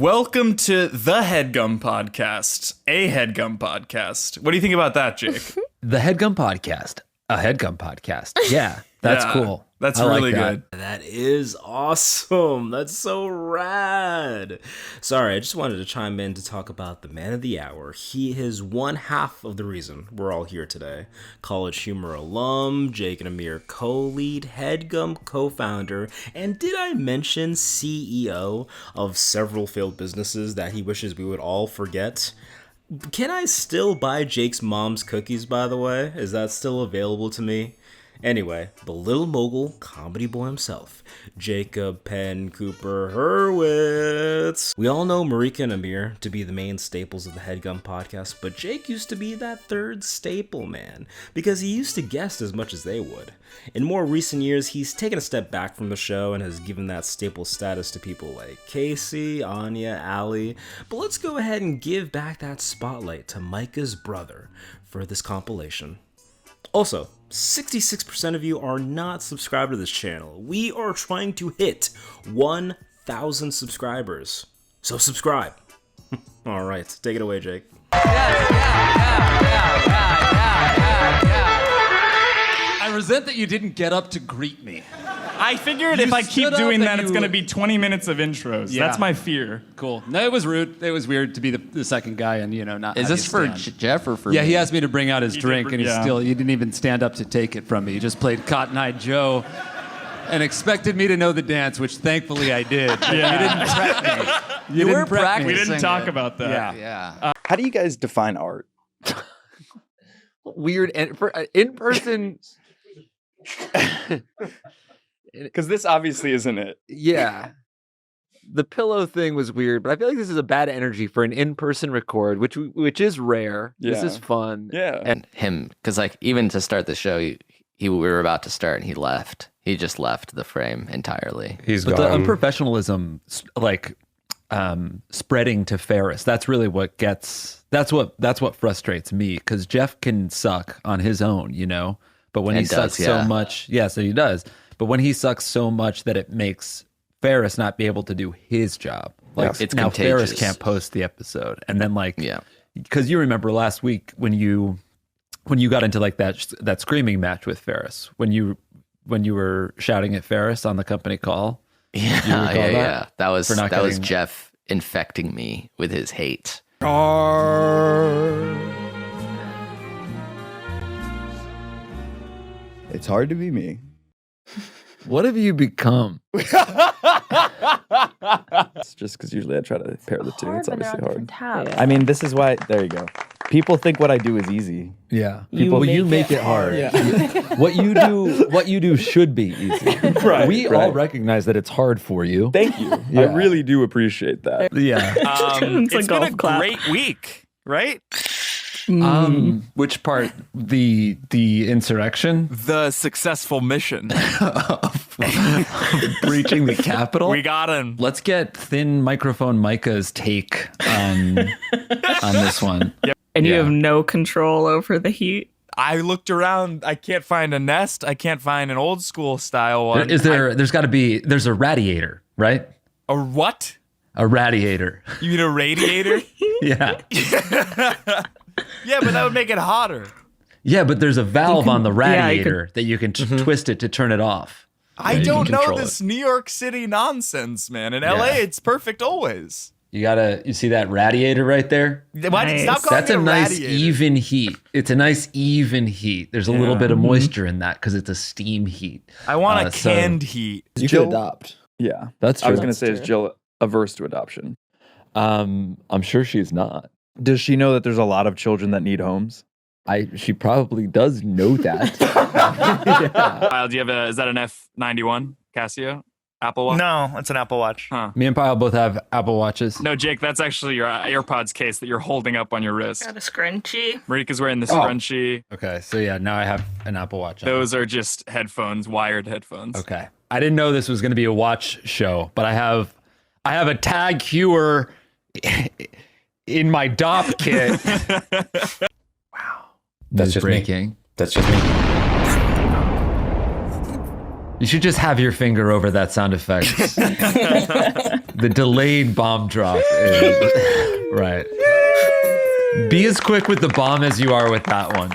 Welcome to the Headgum Podcast, a Headgum Podcast. What do you think about that, Jake? The Headgum Podcast, a Headgum Podcast. Yeah, that's cool. That's I really like that. good. That is awesome. That's so rad. Sorry, I just wanted to chime in to talk about the man of the hour. He is one half of the reason we're all here today. College Humor alum, Jake and Amir co-lead, Headgum co-founder, and did I mention CEO of several failed businesses that he wishes we would all forget? Can I still buy Jake's mom's cookies, by the way? Is that still available to me? Anyway, the little mogul comedy boy himself, Jacob Penn Cooper Hurwitz. We all know Marika and Amir to be the main staples of the Headgum Podcast, but Jake used to be that third staple man, because he used to guest as much as they would. In more recent years, he's taken a step back from the show and has given that staple status to people like Casey, Anya, Allie, but let's go ahead and give back that spotlight to Micah's brother for this compilation. Also, 66% of you are not subscribed to this channel. We are trying to hit 1,000 subscribers. So subscribe. All right, take it away, Jake. I resent that you didn't get up to greet me. I figured You if I keep stood up doing and that, it's you- going to be 20 minutes of intros. Yeah. That's my fear. Cool. No, it was rude. It was weird to be the second guy and, not Is have this you for stand. Jeff or for Yeah, me? he asked me to bring out his He drink, did, and yeah. he didn't even stand up to take it from me. He just played Cotton Eye Joe and expected me to know the dance, which thankfully I did. But Yeah. You didn't prep me. You were didn't prep me. We didn't Sing talk it. about that. Yeah. Yeah. How do you guys define art? Weird in person. Because this obviously isn't it. Yeah. The pillow thing was weird, but I feel like this is a bad energy for an in-person record, which is rare. This Yeah. is fun. Yeah. And him, because even to start the show, we were about to start and he left. He just left the frame entirely. But the unprofessionalism, spreading to Ferris, that's really what that's what frustrates me, because Jeff can suck on his own, but when he And sucks does, so yeah. much, so he does. But when he sucks so much that it makes Ferris not be able to do his job, It's now Ferris contagious. can't post the episode, and then Yeah. because you remember last week when you got into that screaming match with Ferris, when you were shouting at Ferris on the company call. Yeah, Do you recall yeah, that? yeah. That was For not getting- Jeff infecting me with his hate. It's hard to be me. What have you become? It's just because usually I try to pair the two. It's obviously hard. I mean, this is why. There you go. People think what I do is easy. Yeah. People- you make it hard. What you do should be easy. Right, We all recognize that it's hard for you. Thank you. I Yeah. really do appreciate that. Yeah. It's been a great week, right? Which part? The insurrection? The successful mission. Breaching the Capitol? We got him. Let's get Thin Microphone Micah's take on this one. And you Yeah. have no control over the heat. I looked around. I can't find a nest. I can't find an old school style one. There's a radiator, right? A what? A radiator. You mean a radiator? Yeah. Yeah, but that would make it hotter. Yeah, but there's a valve on the you could- radiator that you can twist it to turn it off. I don't know control this New York City nonsense, man. In LA, it's perfect always. You see that radiator right there? Why Nice. stop calling That's it a nice radiator? even heat. It's a nice even heat. There's a little bit of moisture in that because it's a steam heat. I want a so- canned heat. You Jill- could adopt. Yeah. That's I true. was going to say, is Jill averse to adoption? I'm sure she's not. Does she know that there's a lot of children that need homes? She probably does know that. Kyle, do you have is that an F91 Casio? Apple Watch? No, it's an Apple Watch. Huh. Me and Pyle both have Apple Watches. No, Jake, that's actually your AirPods case that you're holding up on your wrist. Got a scrunchie. Marika's wearing the scrunchie. Okay, so yeah, now I have an Apple Watch on. Those are just headphones, wired headphones. Okay. I didn't know this was going to be a watch show, but I have a Tag Heuer in my DOP kit. That's just breaking. That's just me. You should just have your finger over that sound effect. The delayed bomb drop is right. Be as quick with the bomb as you are with that one.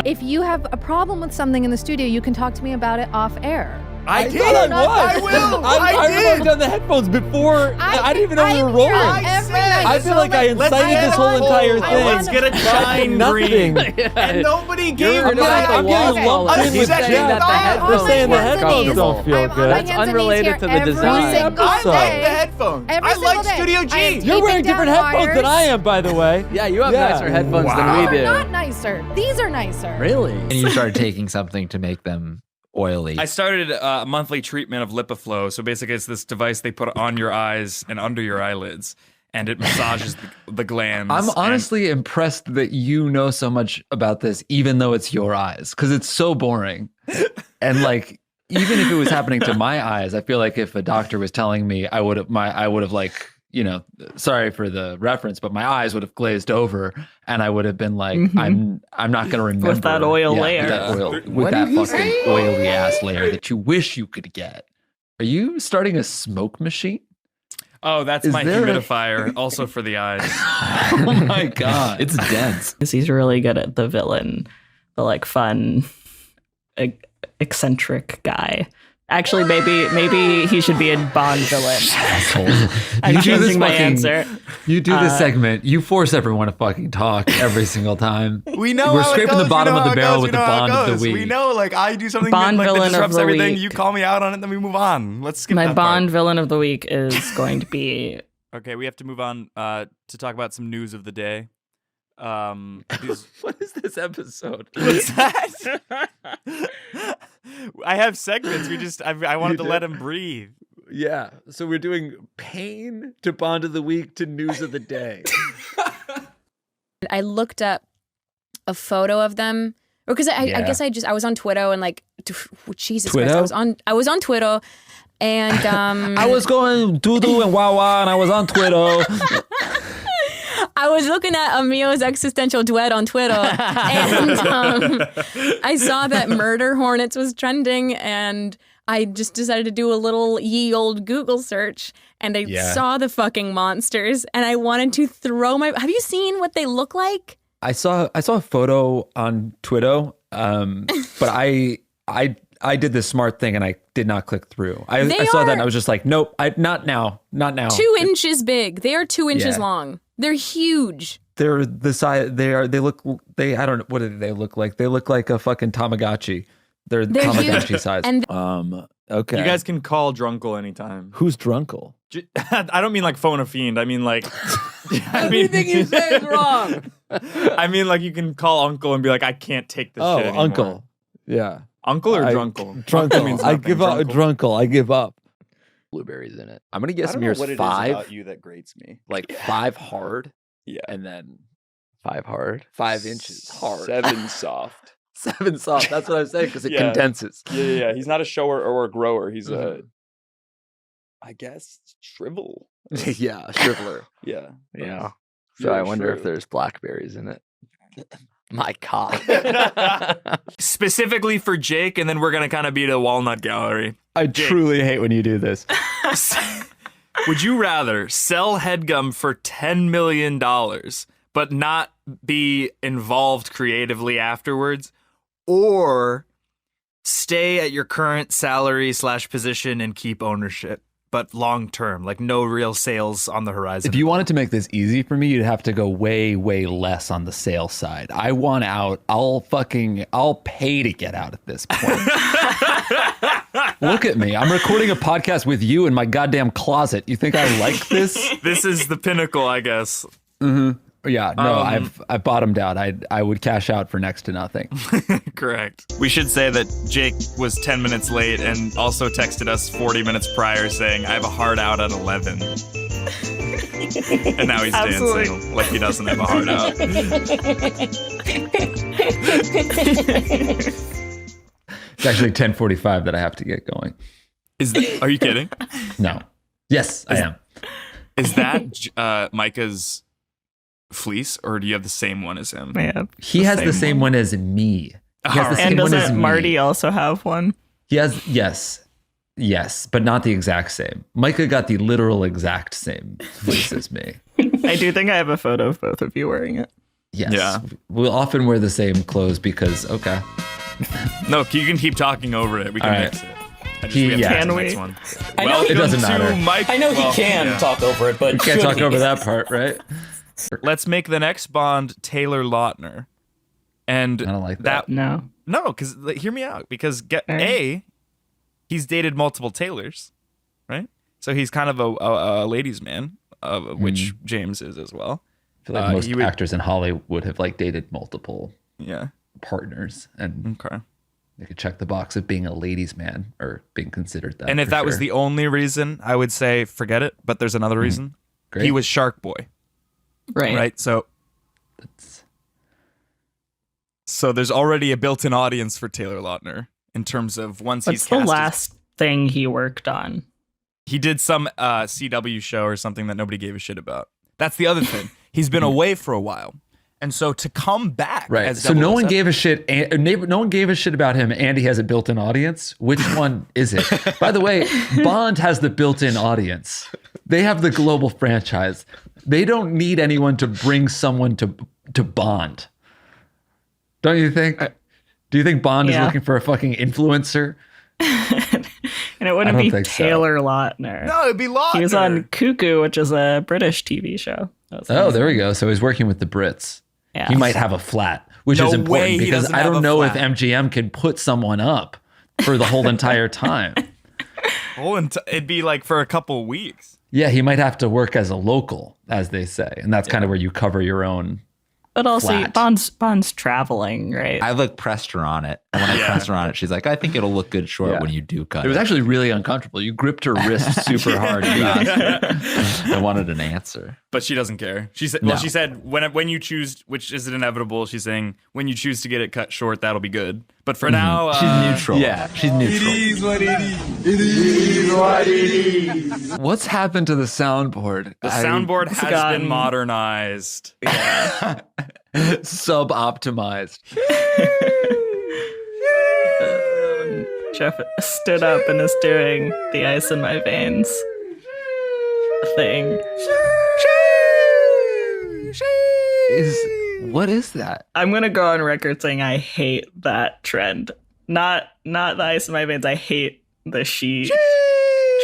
If you have a problem with something in the studio, you can talk to me about it off air. I will. I've done the headphones before. I didn't even know we were rolling. I feel like I incited this whole entire thing. Let's get a shine green. And nobody gave it. I'm getting lumped in with Jeff. We're saying the headphones don't feel good. That's unrelated to the design. I like the headphones. I like Studio G. You're wearing different headphones than I am, by the way. Yeah, you have nicer headphones than we do. Not nicer. These are nicer. Really? And you started taking something to make them oily. I started a monthly treatment of LipiFlow. So basically, it's this device they put on your eyes and under your eyelids, and it massages the glands. I'm honestly impressed that you know so much about this, even though it's your eyes, because it's so boring. And like, even if it was happening to my eyes, I feel like if a doctor was telling me, I would have like, you know, sorry for the reference, but my eyes would have glazed over, and I would have been like, I'm not going to remember With that oil layer. With that fucking oily ass layer that you wish you could get. Are you starting a smoke machine? Oh, that's my humidifier, also for the eyes. Oh my god, it's dense. He's really good at the villain, the like fun, eccentric guy. Actually, maybe he should be a Bond villain. I'm changing my answer. You do this segment. You force everyone to fucking talk every single time. We know we're how scraping it goes. the bottom We know of the how it barrel goes. with the We know how it Bond of the goes. week. We know, like, I do something Bond that villain disrupts of the everything. week. You call me out on it, then we move on. Let's skip My that Bond villain of the week is going to be. Okay, we have to move on to talk about some news of the day. What is this episode? What's that? I have segments. I wanted to let him breathe. Yeah. So we're doing pain to Bond of the week to news of the day. I looked up a photo of them, or because I guess I was on Twitter and like, Jesus Christ, I was on Twitter. And I was going doo-doo and wah-wah, and I was on Twitter. I was looking at Amir's existential duet on Twitter, and I saw that Murder Hornets was trending, and I just decided to do a little ye old Google search, and I saw the fucking monsters, and I wanted to throw my... Have you seen what they look like? I saw a photo on Twitter, but I did this smart thing and I did not click through. I saw that and I was just like, nope, not now. 2 inches big. They are 2 inches long. They're huge. They're the size. I don't know. What do they look like? They look like a fucking Tamagotchi. They're Tamagotchi size. And okay. You guys can call Drunkle anytime. Who's Drunkle? I don't mean like phone a fiend. I mean like... Everything you say is wrong. I mean like you can call Uncle and be like, I can't take this shit anymore. Uncle. Yeah. Uncle or Drunkle? Drunkle. Means I give up. Drunkle. I give up. Blueberries in it. I'm gonna guess Amir's 5. About you that grates me. Like 5 hard. Yeah. And then 5 hard. 5 inches hard. 7 soft. 7 soft. That's what I'm saying because it condenses. Yeah. He's not a shower or a grower. He's a, I guess, shrivel. Yeah, a shriveler. Yeah. So I wonder if there's blackberries in it. My God. Specifically for Jake, and then we're going to kind of be to Walnut Gallery. I truly hate when you do this. Would you rather sell Headgum for $10 million, but not be involved creatively afterwards, or stay at your current salary / position and keep ownership, but long term, like no real sales on the horizon? If you wanted to make this easy for me, you'd have to go way, way less on the sales side. I want out. I'll pay to get out at this point. Look at me. I'm recording a podcast with you in my goddamn closet. You think I like this? This is the pinnacle, I guess. Mm-hmm. Yeah, no, I've bottomed out. I would cash out for next to nothing. Correct. We should say that Jake was 10 minutes late and also texted us 40 minutes prior saying, I have a hard out at 11. And now he's dancing like he doesn't have a hard out. It's actually 10:45 that I have to get going. Are you kidding? No. Yes, I am. Is that Micah's fleece, or do you have the same one as him? Yeah, he has the same one as me. And doesn't Marty also have one? He has, yes, but not the exact same. Micah got the literal exact same fleece as me. I do think I have a photo of both of you wearing it. Yes. Yeah. We'll often wear the same clothes because, okay. No, you can keep talking over it. We can All right. mix it. We have to Can the we? next one. I know it doesn't matter. I know he can talk over it, but We can't should talk he? over that part, right? Let's make the next Bond Taylor Lautner. And I don't like that. No. No, because hear me out. Because Alright. he's dated multiple Taylors, right? So he's kind of a ladies' man, which James is as well. I feel like most actors in Hollywood have like dated multiple partners, and they could check the box of being a ladies' man or being considered that. And if that was the only reason, I would say forget it. But there's another reason. Great. He was Shark Boy, Right. So there's already a built-in audience for Taylor Lautner in terms of once What's he's the cast. last thing he worked on? He did some CW show or something that nobody gave a shit about. That's the other thing. He's been away for a while. And so to come back as so no one 007 gave a shit. No one gave a shit about him, and he has a built-in audience. Which one is it? By the way, Bond has the built-in audience. They have the global franchise. They don't need anyone to bring someone to Bond. Don't you think? Do you think Bond is looking for a fucking influencer? And it wouldn't I don't be think so. Taylor Lautner. No, it'd be Lautner. He was on Cuckoo, which is a British TV show. Oh, there we go. So he's working with the Brits. Yeah. He might have a flat, which No is way important he because doesn't I have don't a know if flat. MGM can put someone up for the whole entire time. It'd be like for a couple weeks. Yeah, he might have to work as a local, as they say. And that's kind of where you cover your own. But also, flat. Bond's traveling, right? I pressed her on it. And when I pressed her on it, she's like, I think it'll look good short when you do cut It was actually really uncomfortable. You gripped her wrist super hard. You asked her. I wanted an answer. But she doesn't care. She said, No. she said when you choose, which is inevitable, she's saying when you choose to get it cut short, that'll be good. But for now, She's neutral. Yeah, she's neutral. It is what it is. It is what it is. What's happened to the soundboard? the soundboard It's has gotten- been modernized. Sub-optimized. Jeff stood up and is doing the ice in my veins thing. What is that? I'm gonna go on record saying I hate that trend. Not the ice in my veins. I hate the she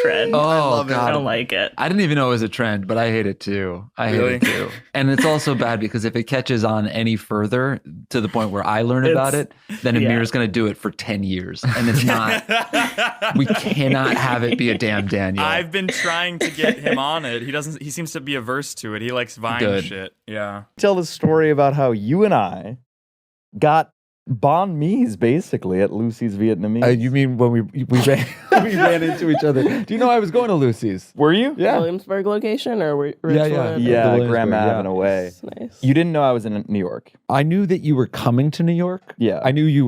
trend. Oh, I God. don't like it. I didn't even know it was a trend, but I hate it too. I hate it too. And it's also bad because if it catches on any further to the point where I learn about it, then Amir's going to do it for 10 years. And it's not, we cannot have it be a damn Daniel. I've been trying to get him on it. He seems to be averse to it. He likes Vine Good. shit. Yeah. Tell the story about how you and I got banh mi's basically at Lucy's Vietnamese. You mean when we ran, we ran into each other? Do you know I was going to Lucy's? Were you? Yeah. Williamsburg location or Yeah. Yeah, The Graham Williamsburg, Ave yeah. in a way. Nice. You didn't know I was in New York. I knew that you were coming to New York. Yeah. I knew we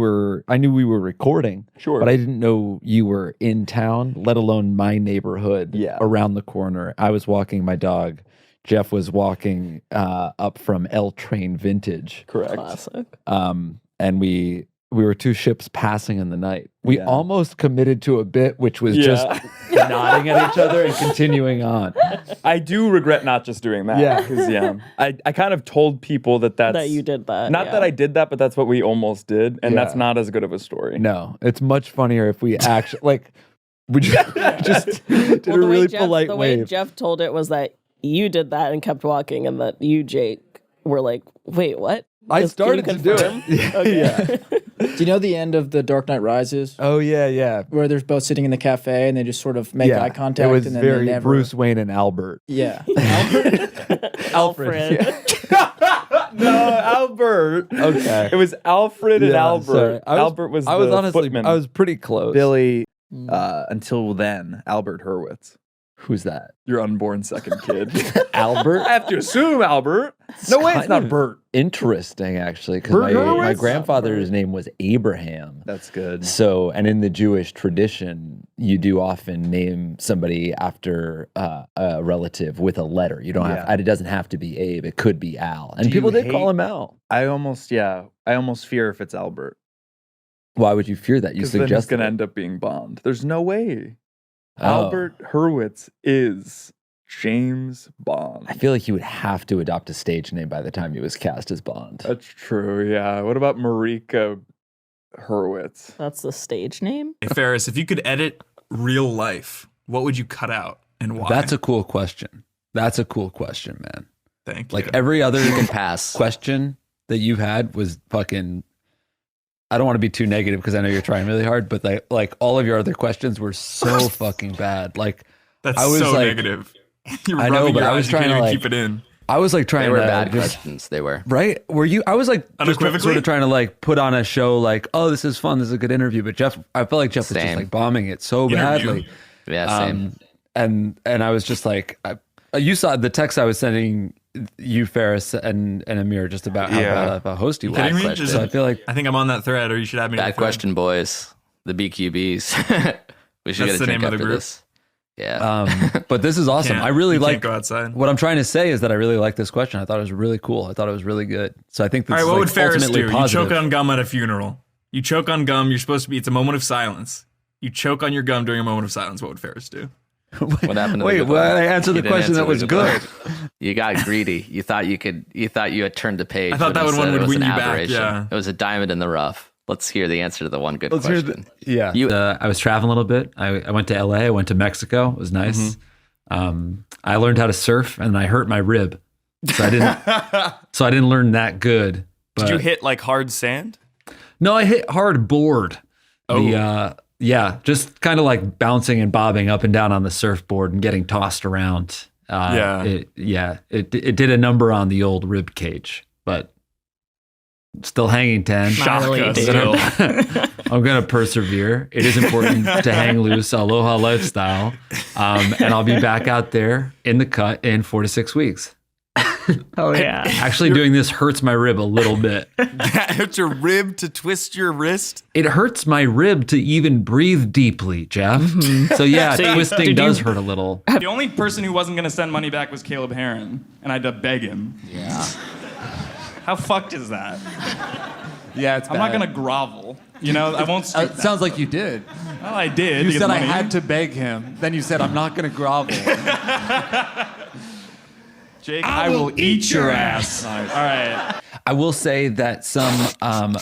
were recording. Sure. But I didn't know you were in town, let alone my neighborhood around the corner. I was walking my dog. Jeff was walking up from L Train Vintage. Correct. Classic. And we were two ships passing in the night. We almost committed to a bit, which was just nodding at each other and continuing on. I do regret not just doing that. Yeah. 'Cause, I kind of told people that's... That you did that. Not that I did that, but that's what we almost did. And that's Yeah. not as good of a story. No, it's much funnier if we actually, we just did a really polite The way wave. Jeff told it was that you did that and kept walking, and that you, Jake, were like, wait, what? I Can you started to do confirm? it. Okay. Do you know the end of The Dark Knight Rises? Oh, yeah. Where they're both sitting in the cafe and they just sort of make eye contact. It was and then very they never... Bruce Wayne and Albert. Yeah. Alfred. No, Albert. Okay. It was Alfred and Yeah, Albert. sorry. Albert was I was the honestly, footman. I was pretty close. Billy, until then, Albert Hurwitz. Who's that? Your unborn second kid. Albert? I have to assume Albert. No way, it's not Bert. Interesting, actually, because Bert my Hurwitz? grandfather's name was Abraham. That's good. So, and in the Jewish tradition, you do often name somebody after a relative with a letter. You don't have. It doesn't have to be Abe. It could be Al, and Do people you did call hate- him Al. I almost fear if it's Albert. Why would you fear that? You Because then he's suggested going to it. end up being Bond. There's no way. Oh. Albert Hurwitz is James Bond. I feel like he would have to adopt a stage name by the time he was cast as Bond. That's true, yeah. What about Marika Hurwitz? That's the stage name? Hey, Ferris, if you could edit real life, what would you cut out and why? That's a cool question. That's a cool question, man. Thank you. Like every other You can pass. question that you had was fucking. I don't want to be too negative because I know you're trying really hard, but like all of your other questions were so fucking bad. Like That's I was so like, negative. You're I know, rubbing but your I was eyes, you trying can't to even like keep it in. I was like trying They were to bad just, questions. They were. right. Were you? I was like just Unequivocally? sort of trying to like put on a show like, oh, this is fun, this is a good interview. But Jeff, I felt like Jeff was just Same. like bombing it so Interview. badly. Yeah, same. And I was just like, you saw the text I was sending you, Ferris, and Amir, just about how bad of a host you Kidding was. me? So I feel like I think I'm on that thread, or you should have me. on the Bad thread. question, boys. The BQBs. We should That's get a the name drink of the after group. this. Yeah. but this is awesome. Can't- I really you can't like. go outside. What I'm trying to say is that I really like this question. I thought it was really cool. I thought it was really good. So I think this All right, is what like would Ferris ultimately do? positive. You choke on gum at a funeral. You choke on gum. You're supposed to be. It's a moment of silence. You choke on your gum during a moment of silence. What would Ferris do? What happened to Wait, the good well, one? I answered the You didn't question answer that was the good. one. You got greedy. You thought you could. You thought you had turned the page. I thought that when one instead would it was win an you back, aberration. yeah. It was a diamond in the rough. Let's hear the answer to the one good Let's hear question. Yeah. I was traveling a little bit. I went to LA. I went to Mexico. It was nice. I learned how to surf, and I hurt my rib, so I didn't learn that good. But Did you hit like hard sand? No, I hit hard board. Oh. Yeah, just kind of like bouncing and bobbing up and down on the surfboard and getting tossed around. It did a number on the old rib cage, but still hanging 10. Shaka still. I'm gonna persevere. It is important to hang loose, aloha lifestyle, and I'll be back out there in the cut in 4 to 6 weeks. Oh yeah. Actually, doing this hurts my rib a little bit. That hurts your rib to twist your wrist. It hurts my rib to even breathe deeply, Jeff. So yeah, twisting does hurt a little. The only person who wasn't going to send money back was Caleb Heron, and I had to beg him. Yeah. How fucked is that? Yeah, it's I'm not going to grovel. You know, I won't. It sounds like you did. Well, I did. You to get said I money. had to beg him. Then you said I'm not going to grovel. Jake, I will eat your ass. All right. I will say that some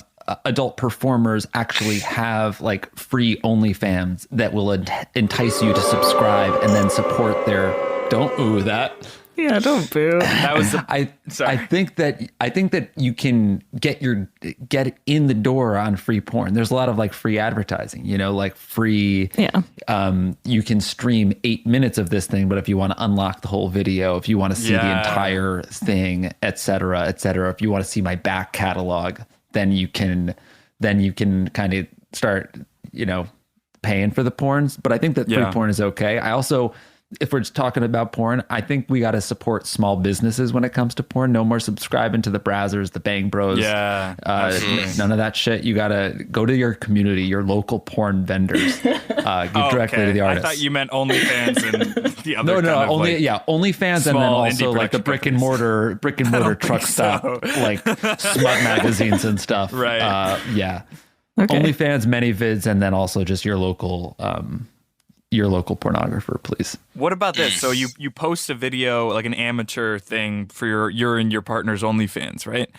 adult performers actually have like free OnlyFans that will entice you to subscribe and then support their. Don't ooh that. Yeah, don't boo. That was. I think that you can get in the door on free porn. There's a lot of like free advertising, you know, like free. Yeah. You can stream 8 minutes of this thing, but if you want to unlock the whole video, if you want to see the entire thing, et cetera, if you want to see my back catalog, then you can kind of start, you know, paying for the porns. But I think that free porn is okay. I also. If we're just talking about porn, I think we got to support small businesses when it comes to porn. No more subscribing to the Brazzers, the Bang Bros. Yeah. None of that shit. You got to go to your community, your local porn vendors. Give directly to the artist. I thought you meant OnlyFans and the other. No, kind of only like OnlyFans, and then small also indie like the brick and mortar truck stop, like smut magazines and stuff. Right. Okay. OnlyFans, ManyVids, and then also just your local pornographer, please. What about this? So you post a video, like an amateur thing for your and your partner's OnlyFans, right?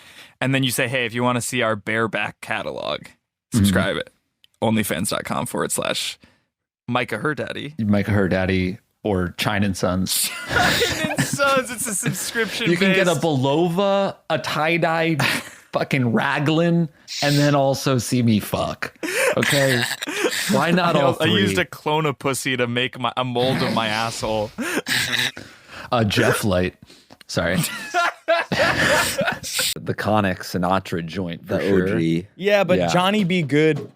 And then you say, hey, if you want to see our bareback catalog, subscribe it. OnlyFans.com/Micah Her Daddy. Micah Her Daddy or China and Sons. China and Sons, it's a subscription. You can get a Belova, a tie-dye fucking raglan, and then also see me fuck. Okay? Why not all three? I used a clone of pussy to make a mold of my asshole. Jeff Light. Sorry. The Conic Sinatra joint, for The sure. OG. Yeah, but Yeah. Johnny Be Good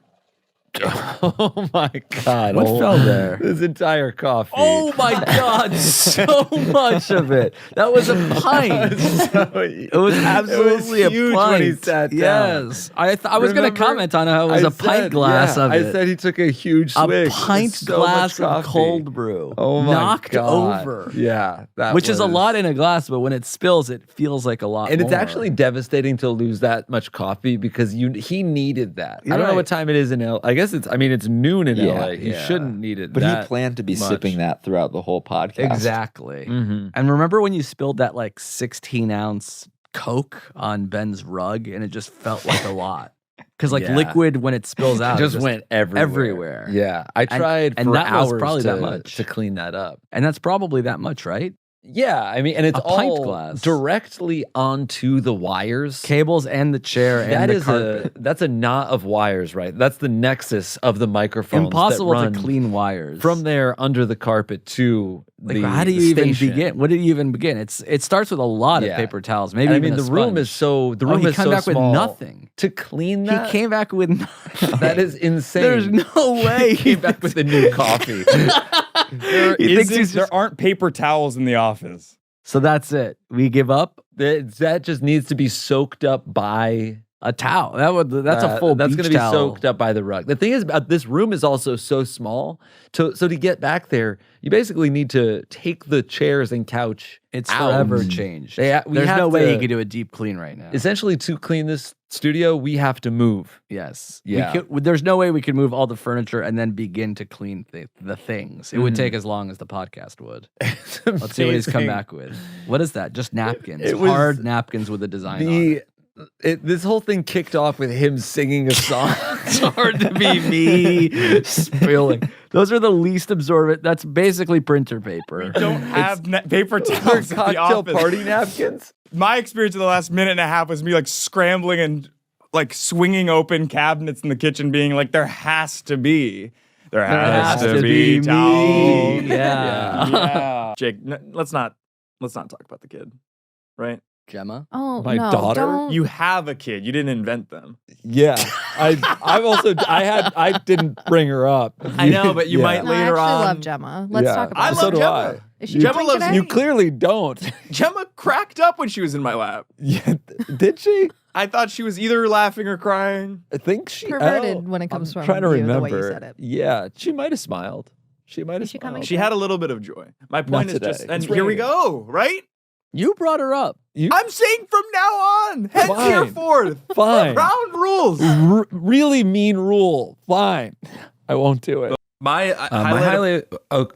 Oh my God. What fell there? This entire coffee. Oh my God, so much of it. That was a pint. It was absolutely It was huge a pint. when he sat down. Yes. I was going to Remember? comment on how it was a pint glass of it. I said he took a huge a swig. pint So glass much of coffee. cold brew. Oh my knocked God. over. Yeah. Which is a was- lot in a glass, but when it spills, it feels like a lot And it's more. actually devastating to lose that much coffee because he needed that. You're I don't know right. what time it is in LA. I guess it's noon in Yeah, LA. He yeah. shouldn't need it. But that he planned to be much. sipping that throughout the whole podcast. Exactly. Mm-hmm. And remember when you spilled that like 16-ounce Coke on Ben's rug and it just felt like a lot? Because like Yeah. liquid, when it spills out, It it just went everywhere. Yeah. I tried and for that was hours probably to, that much. to clean that up. And that's probably that much, right? Yeah, I mean, and it's A pint all glass. directly onto the wires. Cables and the chair and That the is carpet. that's a knot of wires, right? That's the nexus of the microphones. Impossible that run to clean wires. from there under the carpet to Like, the how do you the even station. begin? What do you even begin? It starts with a lot Yeah. of paper towels. Maybe And I even mean, a the room sponge. is so the Oh, room he is came so back small. with nothing. To clean that. He came back with nothing. That is insane. There's no way he came back with a new coffee. There aren't paper towels in the office. So that's it. We give up. That just needs to be soaked up by a towel. That's a full. That's beach going to be towel. soaked up by the rug. The thing is, this room is also so small. So to get back there, you basically need to take the chairs and couch. It's out. forever changed. We There's have no way to- you could do a deep clean right now. Essentially, to clean this studio, we have to move. Yes. Yeah. There's no way we could move all the furniture and then begin to clean the things. It would take as long as the podcast would. Let's see what he's come amazing. back with. What is that? Just napkins. It was Hard napkins with a design on it. This whole thing kicked off with him singing a song. It's hard to be me spilling. Those are the least absorbent. That's basically printer paper. Don't have paper They're towels at the cocktail office. party napkins. My experience of the last minute and a half was me like scrambling and like swinging open cabinets in the kitchen, being like, "There has to be me." towels." Yeah. Yeah. Jake, let's not talk about the kid, right? Gemma. Oh, My no, daughter? don't. You have a kid. You didn't invent them. Yeah, I didn't bring her up. I know, but you Yeah. might No, I later actually on. love Gemma. Let's Yeah. talk about I it. love So do Gemma. I. Is she Gemma drinking loves today? You clearly don't. Gemma cracked up when she was in my lap. Yeah, did she? I thought she was either laughing or crying. I think she Perverted when it comes I'm from trying to you, remember. the way you said it. Yeah, she might have smiled. She might have Is she coming? smiled. She had a little bit of joy. My point is today. just, and It's here we raining. go, right? You brought her up. I'm saying from now on, henceforth, Fine. round rules. Really mean rule. Fine. I won't do it. My highlight. Oh,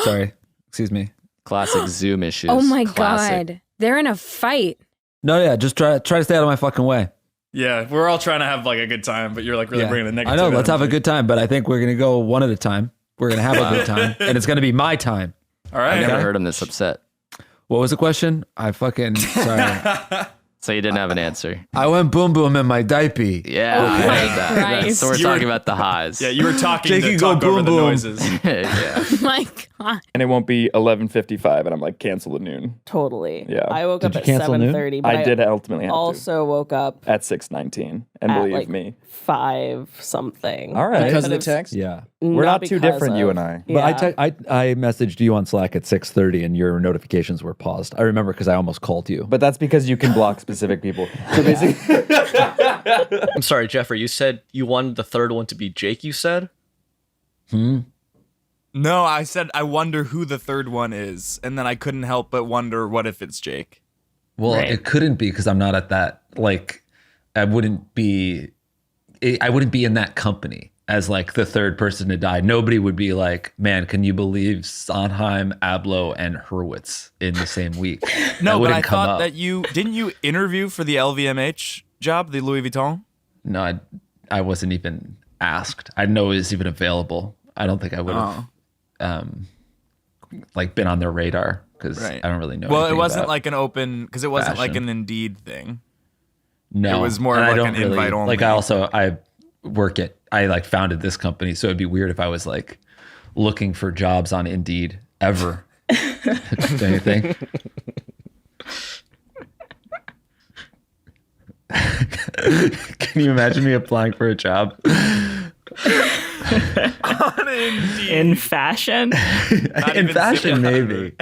sorry. Excuse me. Classic Zoom issues. Oh my Classic. God. They're in a fight. No, yeah, just try to stay out of my fucking way. Yeah, we're all trying to have like a good time, but you're like really Yeah. bringing the I negative. know. Let's have a energy. good time, but I think we're gonna go one at a time. We're gonna have a good time, and it's gonna be my time. All I right. never heard him this upset. What was the question? I fucking sorry. So you didn't have an answer. I went boom boom in my diaper. Yeah, Oh I my heard that. Christ. So we're You were- talking about the highs. Yeah, you were talking Jake, to you go talk over boom, the boom. noises. yeah. Oh my God. And it won't be 11:55, and I'm like, cancel at noon. Totally. Yeah. I woke Did up you at cancel noon? 7:30, but I did ultimately have also woke up to at 6:19, and at believe like me, 5 something. All right. Because of the Could've- text? Yeah. we're not too because different, you of- and I. Yeah. But I messaged you on Slack at 6:30, and your notifications were paused. I remember because I almost called you. But that's because you can block specific people. So basically, I'm sorry, Geoffrey. You said you wanted the third one to be Jake. You said. No, I said I wonder who the third one is, and then I couldn't help but wonder what if it's Jake. Well, Right. it couldn't be because I'm not at that. Like, I wouldn't be in that company as like the third person to die. Nobody would be like, man, can you believe Sondheim, Abloh, and Hurwitz in the same week? No, That but wouldn't I come thought up. that you interview for the LVMH job, the Louis Vuitton. No, I wasn't even asked. I didn't know it was even available. I don't think I would have like been on their radar because Right. I don't really know. Well, it anything wasn't about like an open because it wasn't like fashion. an Indeed thing. No, It was more and of I like don't an really, invite only. Like I like founded this company, so it'd be weird if I was like looking for jobs on Indeed ever. Don't you think? Can you imagine me applying for a job? In fashion? In fashion, maybe.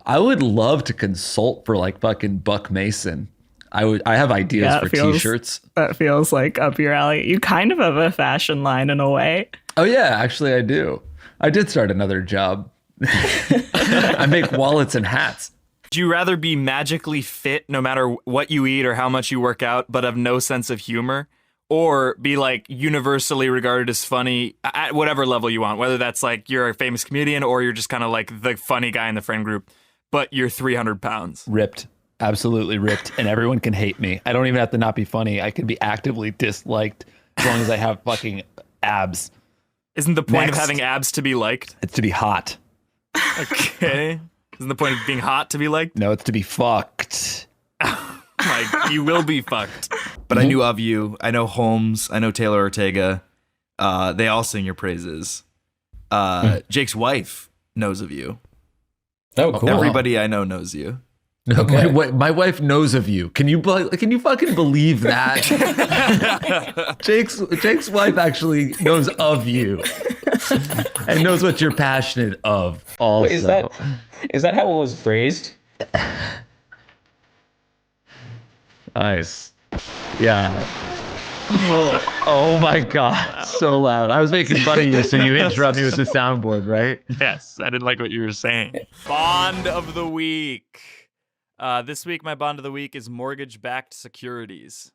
I would love to consult for like fucking Buck Mason. I have ideas for t-shirts. That feels like up your alley. You kind of have a fashion line in a way. Oh yeah, actually I do. I did start another job. I make wallets and hats. Do you rather be magically fit no matter what you eat or how much you work out, but have no sense of humor? Or be like universally regarded as funny at whatever level you want, whether that's like you're a famous comedian or you're just kind of like the funny guy in the friend group, but you're 300 pounds. Ripped. Absolutely ripped. And everyone can hate me. I don't even have to not be funny. I can be actively disliked as long as I have fucking abs. Isn't the point of having abs to be liked? It's to be hot. Okay. Isn't the point of being hot to be liked? No, it's to be fucked. Like, you will be fucked. But I knew of you. I know Holmes. I know Taylor Ortega. They all sing your praises. Jake's wife knows of you. Oh, cool. Everybody I know knows you. Okay. My wife knows of you. Can you fucking believe that? Jake's wife actually knows of you and knows what you're passionate of. Also, Wait, is that how it was phrased? Nice. Yeah. Oh my God, so loud. I was making fun of you, so you interrupt me with the soundboard, right? Yes, I didn't like what you were saying. Bond of the week. This week, my bond of the week is mortgage-backed securities.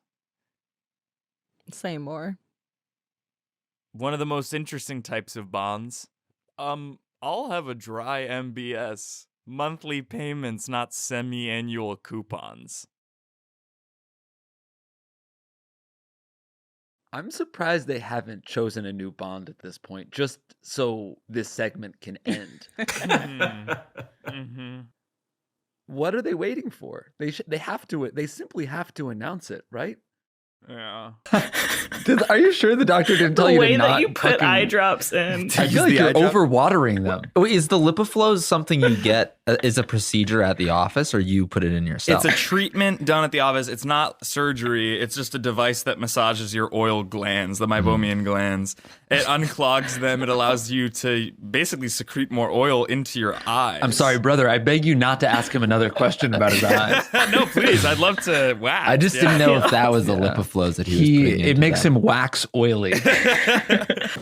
Say more. One of the most interesting types of bonds. I'll have a dry MBS. Monthly payments, not semi-annual coupons. I'm surprised they haven't chosen a new Bond at this point, just so this segment can end. Mm-hmm. What are they waiting for? They have to. They simply have to announce it, right? Yeah. Are you sure the doctor didn't tell you to not? The way that you put fucking- eye drops in. I feel like you're overwatering them. Wait, is the Lipoflow something you get is a procedure at the office, or you put it in yourself? It's a treatment done at the office. It's not surgery. It's just a device that massages your oil glands, the meibomian glands. It unclogs them. It allows you to basically secrete more oil into your eyes. I'm sorry, brother. I beg you not to ask him another question about his eyes. No, please. I'd love to wax. I just didn't know if that was the Lipoflows that he was putting into It makes that. him wax oily. All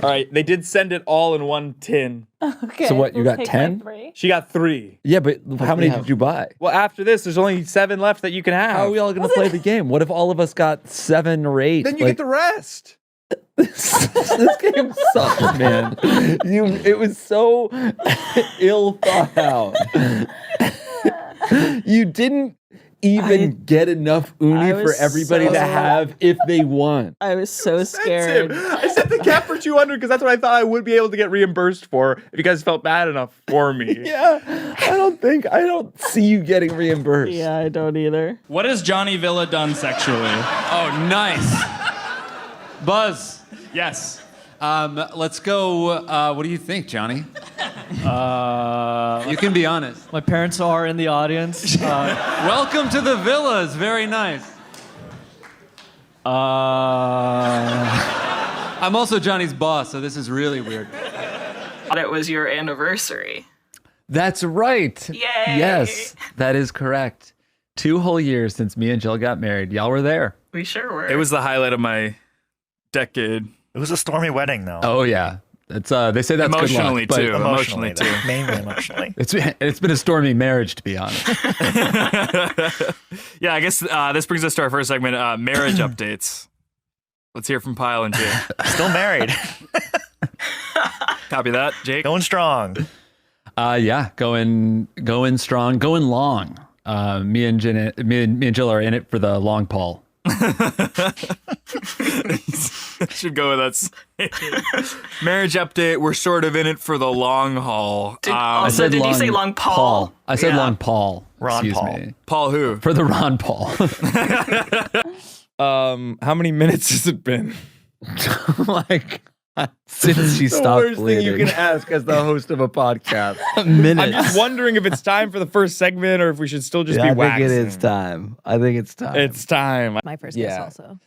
right, they did send it all in one tin. Okay. So what, you we'll got take 10? my 3. She got 3. Yeah, but how many did you buy? Well, after this, there's only 7 left that you can have. How are we all going to play the game? What if all of us got 7 or 8? Then you get the rest. This game sucks, man. It was so ill thought out. You didn't even get enough uni for everybody to have if they won. I was so scared. I set the cap for 200 because that's what I thought I would be able to get reimbursed for if you guys felt bad enough for me. Yeah, I don't see you getting reimbursed. Yeah, I don't either. What has Johnny Villa done sexually? Oh, nice. Buzz. Yes. Let's go. What do you think, Johnny? You can be honest. My parents are in the audience. Welcome to the villas. Very nice. I'm also Johnny's boss, so this is really weird. It was your anniversary. That's right. Yay! Yes, that is correct. 2 whole years since me and Jill got married. Y'all were there. We sure were. It was the highlight of my decade. It was a stormy wedding, though. Oh yeah, it's they say that's Emotionally good luck, but emotionally too. Mainly emotionally. It's been a stormy marriage, to be honest. Yeah, I guess this brings us to our first segment, marriage updates. Let's hear from Pyle and Jake. Still married. Copy that, Jake. Going strong. Yeah, going strong, going long. Me and Jill are in it for the long Paul. Should go with us. Marriage update. We're sort of in it for the long haul. Did you say long Paul? I said long Paul. Ron Excuse Paul. me. Paul who? For the Ron Paul. How many minutes has it been? Like, since she stopped the worst bleeding. thing you can ask as the host of a podcast. Minutes. I'm just wondering if it's time for the first segment or if we should still just be I waxing. think it is time. I think it's time. It's time. My first Yeah. guess also.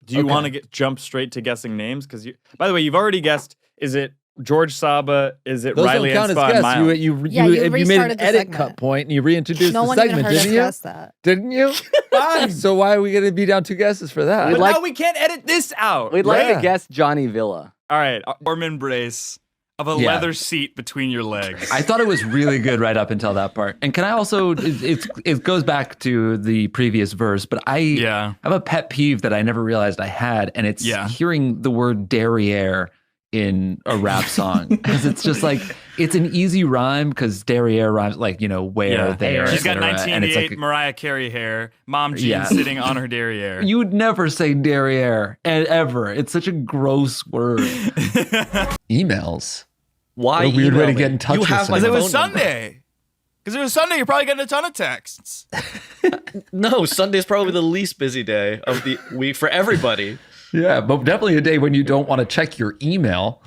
Do you want to jump straight to guessing names? Because by the way, you've already guessed. Is it George Saba? Is it Those Riley don't count Anspa and as Miles? guess. You made restarted an the edit segment. cut point and you reintroduced No the one segment, even heard us didn't you? guess that. Didn't you? Fine. So why are we going to be down 2 guesses for that? But now we can't edit this out. We'd like to guess Johnny Villa. All right, warm embrace of a leather seat between your legs. I thought it was really good right up until that part. And can I also, it goes back to the previous verse, but I have a pet peeve that I never realized I had, and it's hearing the word derriere in a rap song. Because it's just like, it's an easy rhyme because derriere rhymes like, where, there, She's got et cetera. And 1988 it's like, Mariah Carey hair, mom jeans sitting on her derriere. you would never say derriere ever. It's such a gross word. Emails. Why What a weird way to email get me? in touch You with have my Because it was phone number. Sunday. Because it was Sunday, you're probably getting a ton of texts. No, Sunday's probably the least busy day of the week for everybody. Yeah, but definitely a day when you don't want to check your email.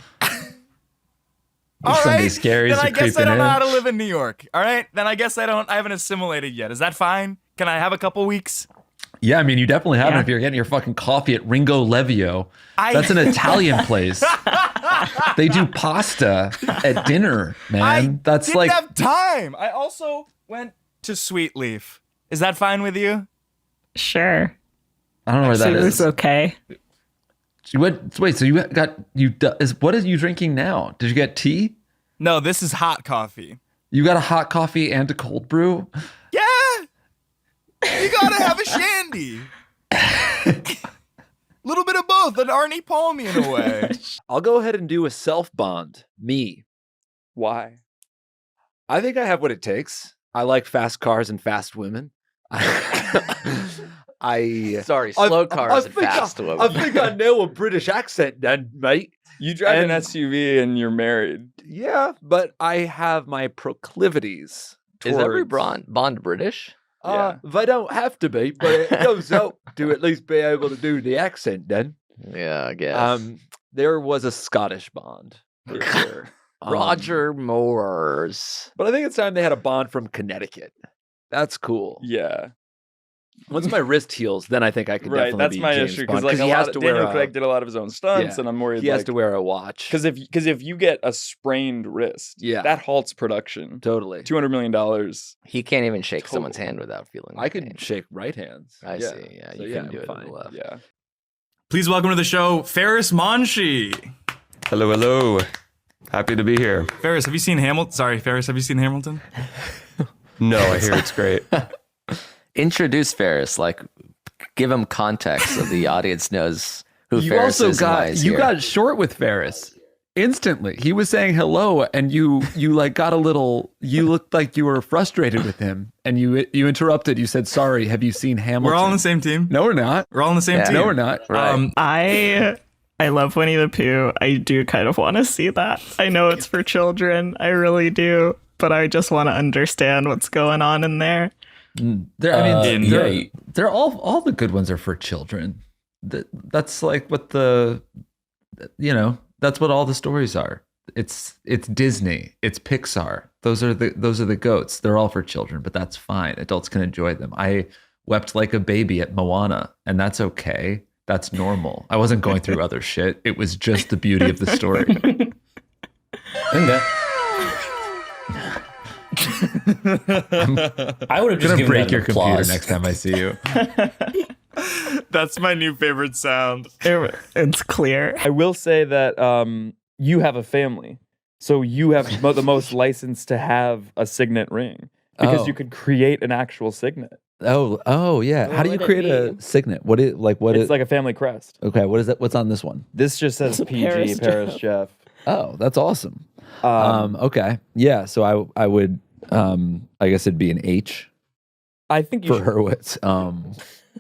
All Sunday right, scaries then I are guess I creeping don't know in. how to live in New York. All right, then I guess I haven't assimilated yet. Is that fine? Can I have a couple weeks? Yeah, I mean, you definitely haven't if you're getting your fucking coffee at Ringo Levio. That's an Italian place. They do pasta at dinner, man. That's Didn't like have time. I also went to Sweet Leaf. Is that fine with you? Sure. I don't know where that It is. was okay. You went, wait, so what are you drinking now? Did you get tea? No, this is hot coffee. You got a hot coffee and a cold brew? Yeah. You gotta have a shandy. Little bit of both, an Arnie Palmy in a way. I'll go ahead and do a self bond. Me. Why? I think I have what it takes. I like fast cars and fast women. Sorry, slow cars and fast women. I think I know a British accent then, mate. You drive an SUV and you're married. Yeah, but I have my proclivities. Is every towards- Bond British? They don't have to be, but it does help to at least be able to do the accent then. Yeah, I guess. There was a Scottish Bond. For sure. Roger Moores. But I think it's time they had a Bond from Connecticut. That's cool. Yeah. Once my wrist heals, then I think I could definitely That's be my James issue Bond, because he has to wear Daniel a, Craig did a lot of his own stunts, yeah, and I'm worried he has to wear a watch. Because if you get a sprained wrist, that halts production. Totally. $200 million. He can't even shake someone's hand without feeling. I can shake right hands. I see. Yeah, So, you can do it fine. with the left. Yeah. Please welcome to the show, Ferris Monchi. Hello, hello. Happy to be here. Ferris, have you seen Hamilton? Sorry, Ferris, have you seen Hamilton? No, I hear it's great. Introduce Ferris, give him context so the audience knows who you Ferris also is and why he's here. got short with Ferris instantly. He was saying hello, and you got a little. You looked like you were frustrated with him, and you interrupted. You said, "Sorry, have you seen Hamilton?" We're all on the same team. No, we're not. We're all on the same team. No, we're not. I love Winnie the Pooh. I do kind of want to see that. I know it's for children. I really do. But I just want to understand what's going on in there. They're all the good ones are for children. That's like what that's what all the stories are. It's Disney. It's Pixar. Those are the goats. They're all for children, but that's fine. Adults can enjoy them. I wept like a baby at Moana, and that's okay. That's normal. I wasn't going through other shit. It was just the beauty of the story. I would have just gonna given break that your an computer applause. next time I see you. That's my new favorite sound. It's clear. I will say that you have a family. So you have the most license to have a signet ring because Oh. you could create an actual signet. Oh, yeah. How do you create a signet? What is It's like a family crest. Okay, what is that? What's on this one? This just says PG Paris Jeff. Oh, that's awesome. Okay, yeah. So I would I guess it'd be an H. I think you for Hurwitz.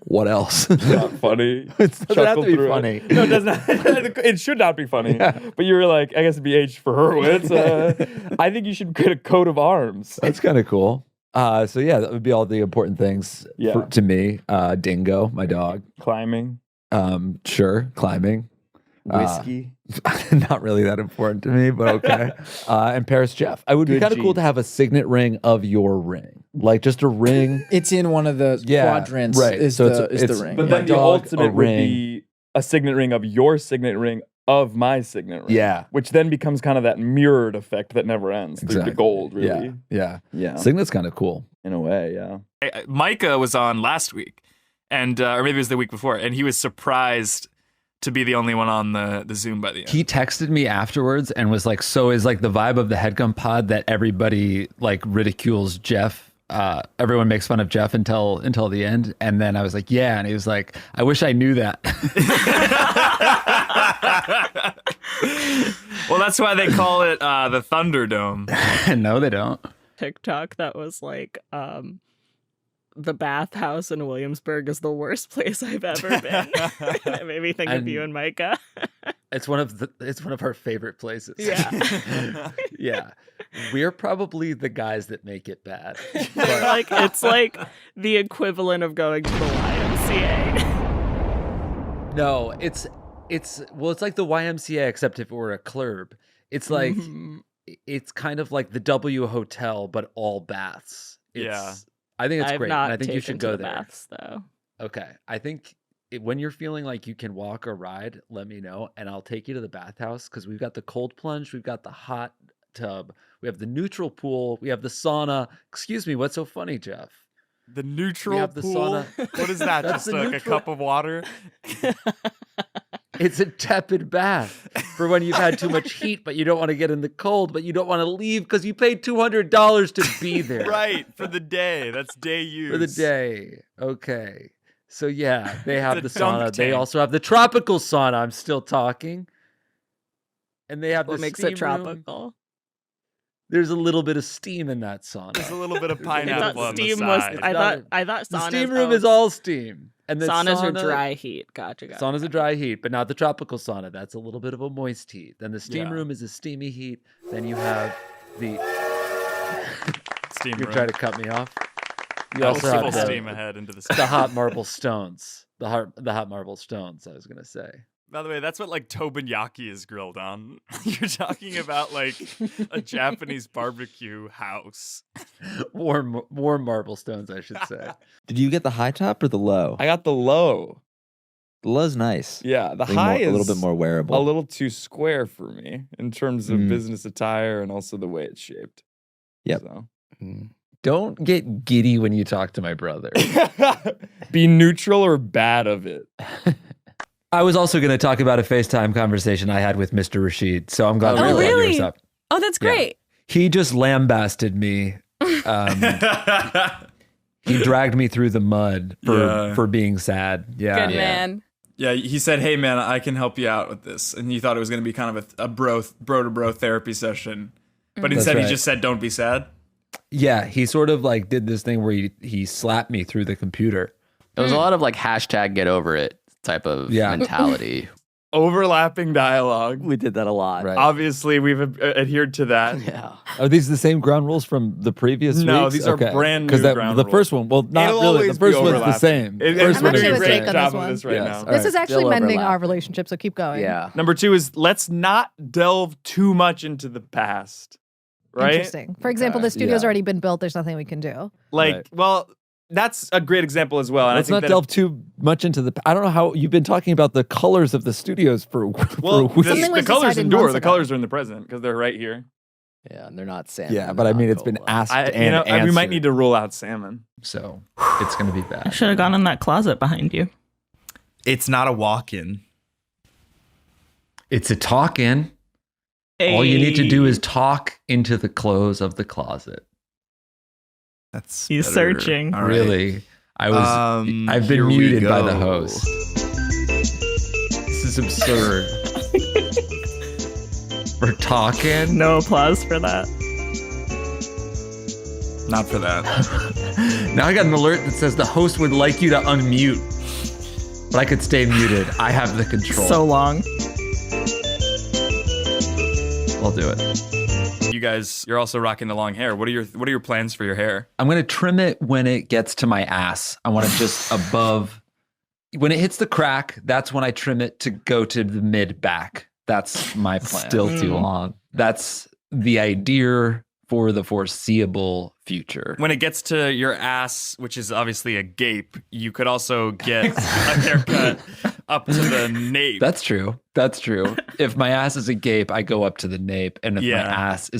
What else? Not funny. It doesn't have to be Chuckle funny. through it. No, it does not. It should not be funny. But you were like, I guess it'd be H for Hurwitz. I think you should create a coat of arms. That's kind of cool. So yeah, that would be all the important things to me. Dingo, my dog. Climbing. Sure, climbing. Whiskey. Not really that important to me, but okay. And Paris Jeff. I would be Good kind of cool genes. to have a signet ring of your ring, like just a ring. It's in one of the quadrants. right. Is So the it's ring? But my then the dog, ultimate a would ring. be a signet ring of your signet ring of my signet ring. Yeah. Which then becomes kind of that mirrored effect that never ends. Exactly. The gold, really. Yeah. Yeah. Signet's kind of cool. In a way, yeah. Micah was on last week, and or maybe it was the week before, and he was surprised to be the only one on the Zoom by the end. He texted me afterwards and was like, so is like the vibe of the Headgum pod that everybody like ridicules Jeff. Everyone makes fun of Jeff until the end. And then I was like, yeah. And he was like, I wish I knew that. Well, that's why they call it the Thunderdome. No, they don't. TikTok that was like, the bathhouse in Williamsburg is the worst place I've ever been. It made me think of you and Micah. It's one of our favorite places. Yeah. Yeah. We're probably the guys that make it bad. Like it's like the equivalent of going to the YMCA. No, it's like the YMCA except if it were a club. It's like it's kind of like the W Hotel but all baths. I think it's I've great. not And I think you taken should to go the there. baths, though. Okay. I think when you're feeling like you can walk or ride, let me know and I'll take you to the bathhouse because we've got the cold plunge, we've got the hot tub, we have the neutral pool, we have the sauna. Excuse me, what's so funny, Jeff? The neutral We have the pool? sauna. What is that? That's Just the like a neutral- cup of water? It's a tepid bath for when you've had too much heat, but you don't want to get in the cold, but you don't want to leave because you paid $200 to be there. Right, for the day. That's day use. For the day. Okay. So yeah, they have the It's a dunk sauna. They tank. also have the tropical sauna. I'm still talking. And they have What the makes steam it room. tropical? There's a little bit of steam in that sauna. There's a little bit of I thought pineapple on the steam side. was. I thought the saunas. steam room is all steam. And the saunas are sauna- dry heat. Gotcha. Sauna's a dry heat, but not the tropical sauna. That's a little bit of a moist heat. Then the steam room is a steamy heat. Then you have the Steam You're room. trying to cut me off. You I also will have full the, steam ahead into the the hot marble stones. The hot marble stones. I was gonna say. By the way, that's what like teppanyaki is grilled on. You're talking about like a Japanese barbecue house. Warm marble stones, I should say. Did you get the high top or the low? I got the low. The low's nice. Yeah, the Like high more- is a little bit more wearable. A little too square for me in terms of Mm. business attire and also the way it's shaped. Yep. So. Don't get giddy when you talk to my brother. Be neutral or bad of it. I was also going to talk about a FaceTime conversation I had with Mr. Rashid, so I'm glad you brought yours up. Oh, that's Yeah. great. He just lambasted me. He dragged me through the mud for being sad. Yeah. Good man. Yeah, he said, "Hey man, I can help you out with this," and he thought it was going to be kind of a bro to bro therapy session, but That's instead right. he just said, "Don't be sad." Yeah, he sort of like did this thing where he slapped me through the computer. It was a lot of like hashtag get over it type of mentality. Overlapping dialogue. We did that a lot. Right. Obviously, we've adhered to that. Yeah. Are these the same ground rules from the previous No, weeks? these are brand new ground the rules. first one, well, not It'll really. always The first be one's the overlapping. same. It- First I'm one actually is a the great same. job of this right now. This is actually Still mending overlap. our relationship, so keep going. Yeah. Number 2 is let's not delve too much into the past. Right? Interesting. For example, the studio's already been built. There's nothing we can do. Like, Right. well, that's a great example as well. And Let's I think not that delve too much into the. I don't know how you've been talking about the colors of the studios for. well, for weeks. the colors endure. The colors are in the present because they're right here. Yeah, and they're not salmon. Yeah, but I mean, it's been asked and we might answered. need to rule out salmon. So it's going to be I bad. should have gone in that closet behind you. It's not a walk-in. It's a talk in. All you need to do is talk into the clothes of the closet. That's He's better. searching. All right. Really? I've been here we muted by the go. host. This is absurd. We're talking. No applause for that. Not for that. Now I got an alert that says the host would like you to unmute. But I could stay muted. I have the control. So long. I'll do it. You guys, you're also rocking the long hair. What are your plans for your hair? I'm going to trim it when it gets to my ass. I want it just above. When it hits the crack, that's when I trim it to go to the mid back. That's my plan. Still too long. That's the idea for the foreseeable future. When it gets to your ass, which is obviously a gape, you could also get a haircut up to the nape. That's true. That's true. If my ass is a gape, I go up to the nape, and if my ass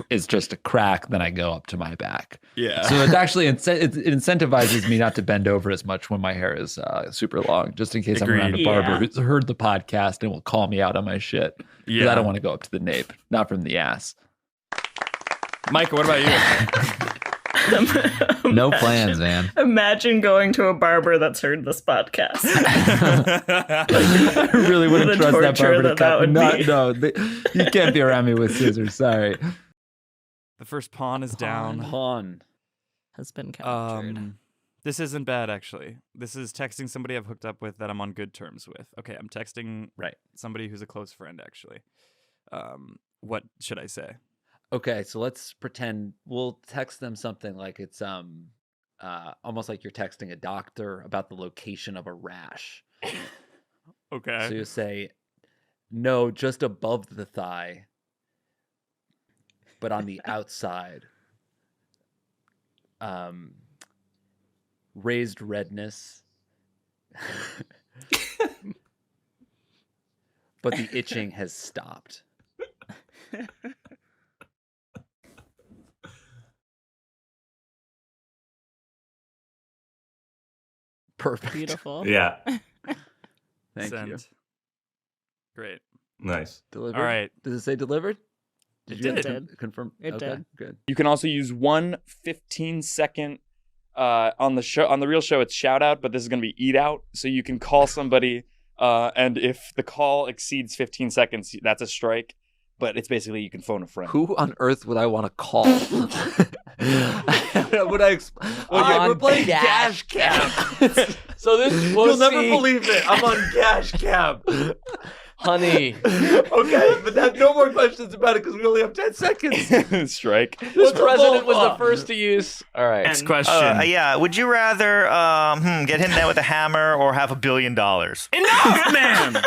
is just a crack, then I go up to my back. Yeah. So it's actually it incentivizes me not to bend over as much when my hair is super long, just in case I'm around a barber who's heard the podcast and will call me out on my shit. Because I don't want to go up to the nape, not from the ass. Micah, what about you? No plans, man. Imagine going to a barber that's heard this podcast. I really wouldn't The trust that torture barber to that cut. would No, you can't be around me with scissors. Sorry. The first pawn is down. Pawn has been captured. This isn't bad, actually. This is texting somebody I've hooked up with that I'm on good terms with. Okay, I'm texting somebody who's a close friend, actually. What should I say? Okay, so let's pretend we'll text them something like it's almost like you're texting a doctor about the location of a rash. Okay. So you say, no, just above the thigh, but on the outside. Raised redness. But the itching has stopped. Perfect. Beautiful. Yeah. Thank you. Send. Great. Nice. Delivered? All right. Does it say delivered? It you did. confirm? It Okay, did. Good. You can also use one 15-second on the show. On the real show, it's shout out, but this is going to be eat out. So you can call somebody, and if the call exceeds 15 seconds, that's a strike. But it's basically you can phone a friend. Who on earth would I want to call? Would I? We're playing Gash Cab. So this You'll never believe it. I'm on Gash Cab. Honey. Okay, but no more questions about it because we only have 10 seconds. Strike. This president was the first to use. All right. Next question. Yeah. Would you rather get hit in the head with a hammer or have $1 billion? Enough, man!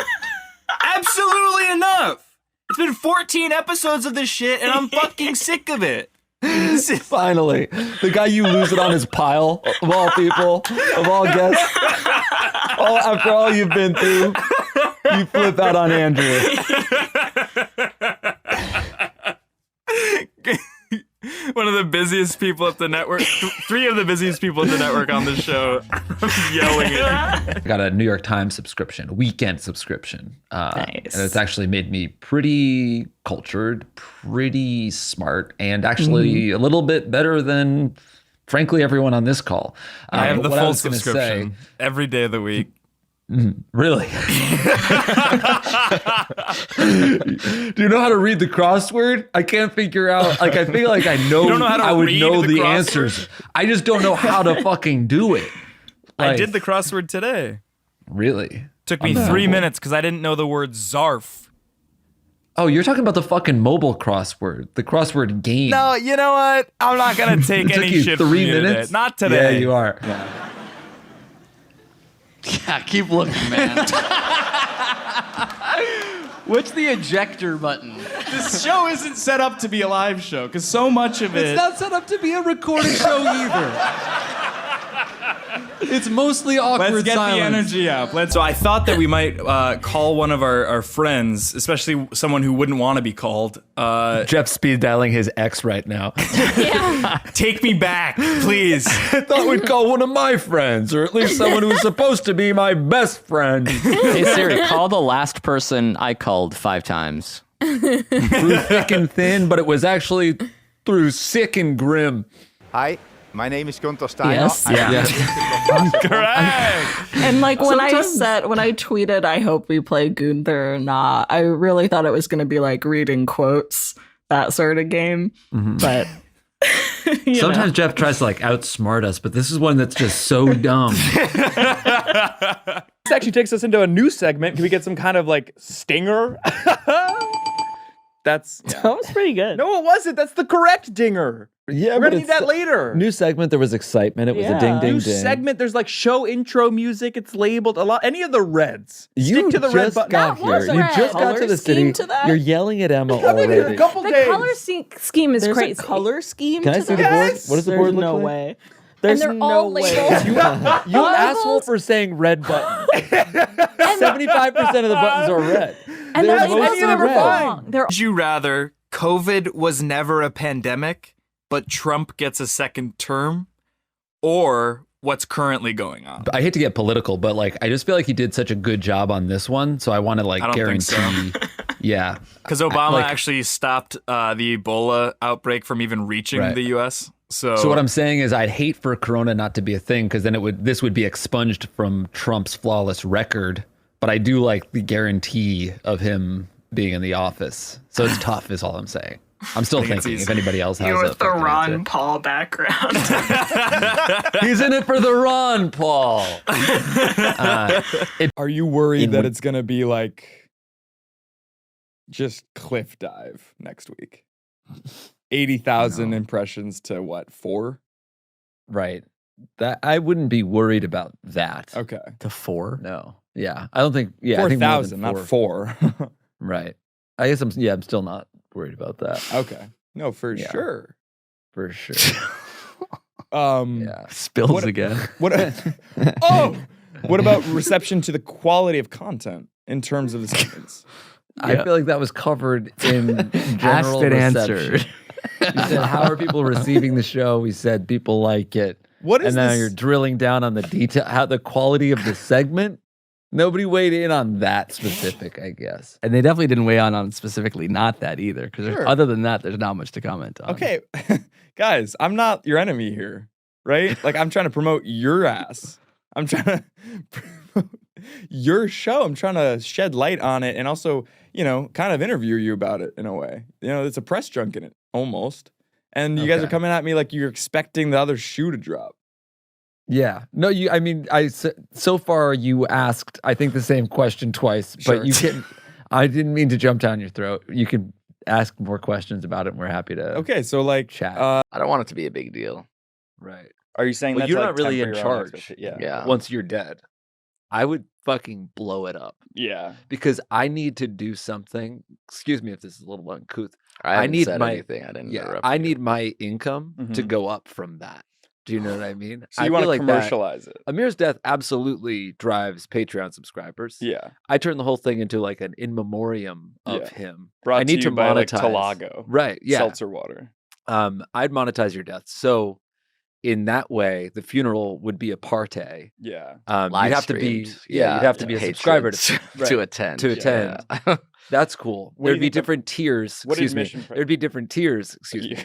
Absolutely enough! It's been 14 episodes of this shit, and I'm fucking sick of it. Finally, the guy you lose it on his pile of all people, of all guests. After all you've been through, you flip out on Andrew. One of the busiest people at the network, three of the busiest people at the network on the show, yelling at me. I got a New York Times subscription, a weekend subscription. Nice. And it's actually made me pretty cultured, pretty smart, and actually a little bit better than, frankly, everyone on this call. I have the what I full was gonna subscription every day of the week. Really? Do you know how to read the crossword? I can't figure out. Like, I feel like I know. You don't know how to I would read know the the crossword? answers. I just don't know how to fucking do it. I did the crossword today. Really? Took me 3 minutes because I didn't know the word zarf. Oh, you're talking about the fucking mobile crossword, the crossword game. No, you know what? I'm not gonna take It took any you shit 3 from you minutes? today. Not today. Yeah, you are. Yeah, keep looking, man. What's the ejector button? This show isn't set up to be a live show because so much of it. It's not set up to be a recorded show either. It's mostly awkward Let's get silence. the energy up. So I thought that we might call one of our friends, especially someone who wouldn't want to be called. Jeff speed dialing his ex right now. Take me back, please. I thought we'd call one of my friends, or at least someone who's supposed to be my best friend. Hey Siri, call the last person I called 5 times. Through thick and thin, but it was actually through sick and grim. Hi, my name is Gunther Steiner. Yes. Correct. And like when I tweeted, I hope we play Gunther or not, I really thought it was going to be like reading quotes, that sort of game. But Sometimes Jeff tries to like outsmart us, but this is one that's just so dumb. This actually takes us into a new segment. Can we get some kind of like stinger? That was pretty good. No, it wasn't. That's the correct dinger. Yeah, we're but gonna need that later. New segment. There was excitement. It was a ding, ding, New ding. segment. There's like show intro music. It's labeled a lot. Any of the reds. You Stick to the red just button. got here. You just got to the city. You're yelling at Emma already. The color scheme is There's crazy. a color scheme Can I to see that? the board? What does the board look no like? way. There's they're no all way. labeled. You asshole for saying red button. 75% of the buttons are red. And They're that's mostly also red. wrong. Would you rather COVID was never a pandemic, but Trump gets a second term, or what's currently going on? I hate to get political, but like I just feel like he did such a good job on this one, so I want to like I don't guarantee. think so. Yeah, Because Obama Like- actually stopped the Ebola outbreak from even reaching Right. the U.S. So what I'm saying is I'd hate for Corona not to be a thing because then this would be expunged from Trump's flawless record. But I do like the guarantee of him being in the office. So it's tough is all I'm saying. I'm still thinking if anody else has You with the fucking Ron answer. Paul background. He's in it for the Ron Paul. Are you worried that would- it's gonna be like just cliff dive next week? 80,000 impressions to what, 4? Right. That I wouldn't be worried about that. Okay. To 4? No. Yeah. I don't think. Yeah. I think more than 4,000, not 4. Right. I guess I'm still not worried about that. Okay. No, for Yeah. sure. For sure. Yeah. Spills What- again. What? What about reception to the quality of content in terms of the segments? I feel like that was covered in general Asked and reception. answered. We said, how are people receiving the show? We said people like it. What is and now this? you're drilling down on the detail, how the quality of the segment. Nobody weighed in on that specific, I guess. And they definitely didn't weigh on specifically not that either, because Sure. other than that, there's not much to comment on. Okay, guys, I'm not your enemy here, right? Like, I'm trying to promote your ass. I'm trying to promote your show. I'm trying to shed light on it and also, kind of interview you about it in a way. It's a press junket, almost. And you guys are coming at me like you're expecting the other shoe to drop. Yeah. No, so far you asked, I think, the same question twice, Sure. but I didn't mean to jump down your throat. You can ask more questions about it and we're happy to Okay, so like, chat. I don't want it to be a big deal. Right. Are you saying Well, that's you're like not really in temper your own charge. expectation? Yeah. Once you're dead, I would fucking blow it up Yeah. because I need to do something. Excuse me if this is a little uncouth. I haven't need said my anything. I didn't interrupt I you. need my income to Mhm. go up from that. Do you know what I mean? So you I want feel to like that- commercialize it? Amir's death absolutely drives Patreon subscribers. Yeah. I turn the whole thing into like an in memoriam of Yeah. him. Brought I need to you by, like, monetize Talago. Right. Yeah. Seltzer water. I'd monetize your death. So in that way, the funeral would be a parte. Yeah. You'd Live have to be streamed. you'd have to be a subscriber to to attend. to attend. Yeah. That's cool. What do you There'd be think the- different tiers. what Excuse me. admission price- There'd be different tiers. Excuse me.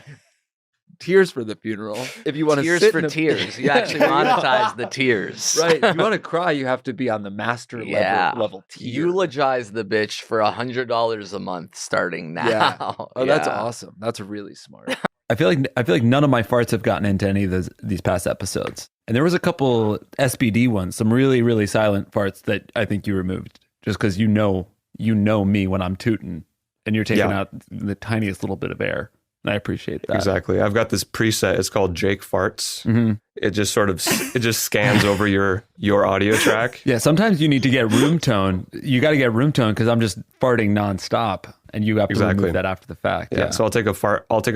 Tiers for the funeral. If you want to Tears sit for in a- tears. You actually monetize the tears. Right. If you want to cry, you have to be on the master level tier. Eulogize the bitch for $100 a month starting now. Yeah. Oh, that's Yeah. awesome. That's really smart. I feel like none of my farts have gotten into any of these past episodes. And there was a couple SPD ones, some really, really silent farts that I think you removed just because you know me when I'm tooting and you're taking out the tiniest little bit of air. And I appreciate that. Exactly. I've got this preset. It's called Jake Farts. Mm-hmm. It just scans over your audio track. Yeah, sometimes you need to get room tone. You got to get room tone because I'm just farting nonstop, and you have to remove that after the fact. Yeah. So I'll take a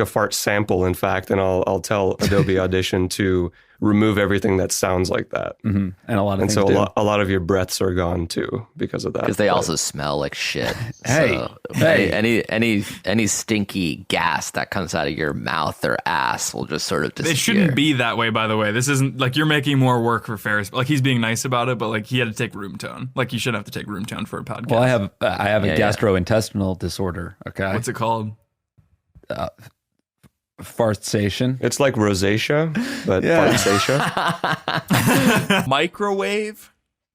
fart sample, in fact, and I'll tell Adobe Audition to remove everything that sounds like that. Mm-hmm. And a lot of and things so do. a lot of your breaths are gone too because of that. Because they also smell like shit. Hey, any stinky gas that comes out of your mouth or ass will just sort of disappear. It shouldn't be that way, by the way. This isn't like you're making more work for Ferris. Like he's being nice about it, but like he had to take room tone. Like you shouldn't have to take room tone for a podcast. Well, I have a gastrointestinal disorder. Okay, What's it called? Fartsation. It's like rosacea, but fartsation. Microwave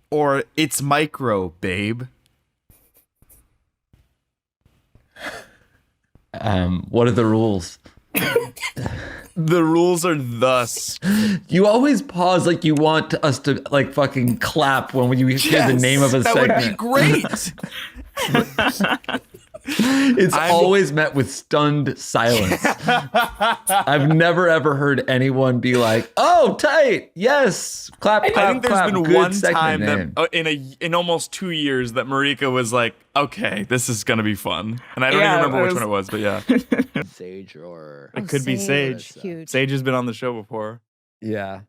or it's micro, babe? What are the rules? The rules are thus. You always pause like you want us to like fucking clap when you hear the name of a that segment. would be great. It's always met with stunned silence. I've never ever heard anyone be like, "Oh, tight, yes, clap, clap, I think there's clap." been Good one segment time name." that in almost 2 years that Marika was like, "Okay, this is gonna be fun," and I don't Yeah, even remember it which was- one it was, but yeah, Sage or it could be Sage. Huge. Sage has been on the show before. Yeah.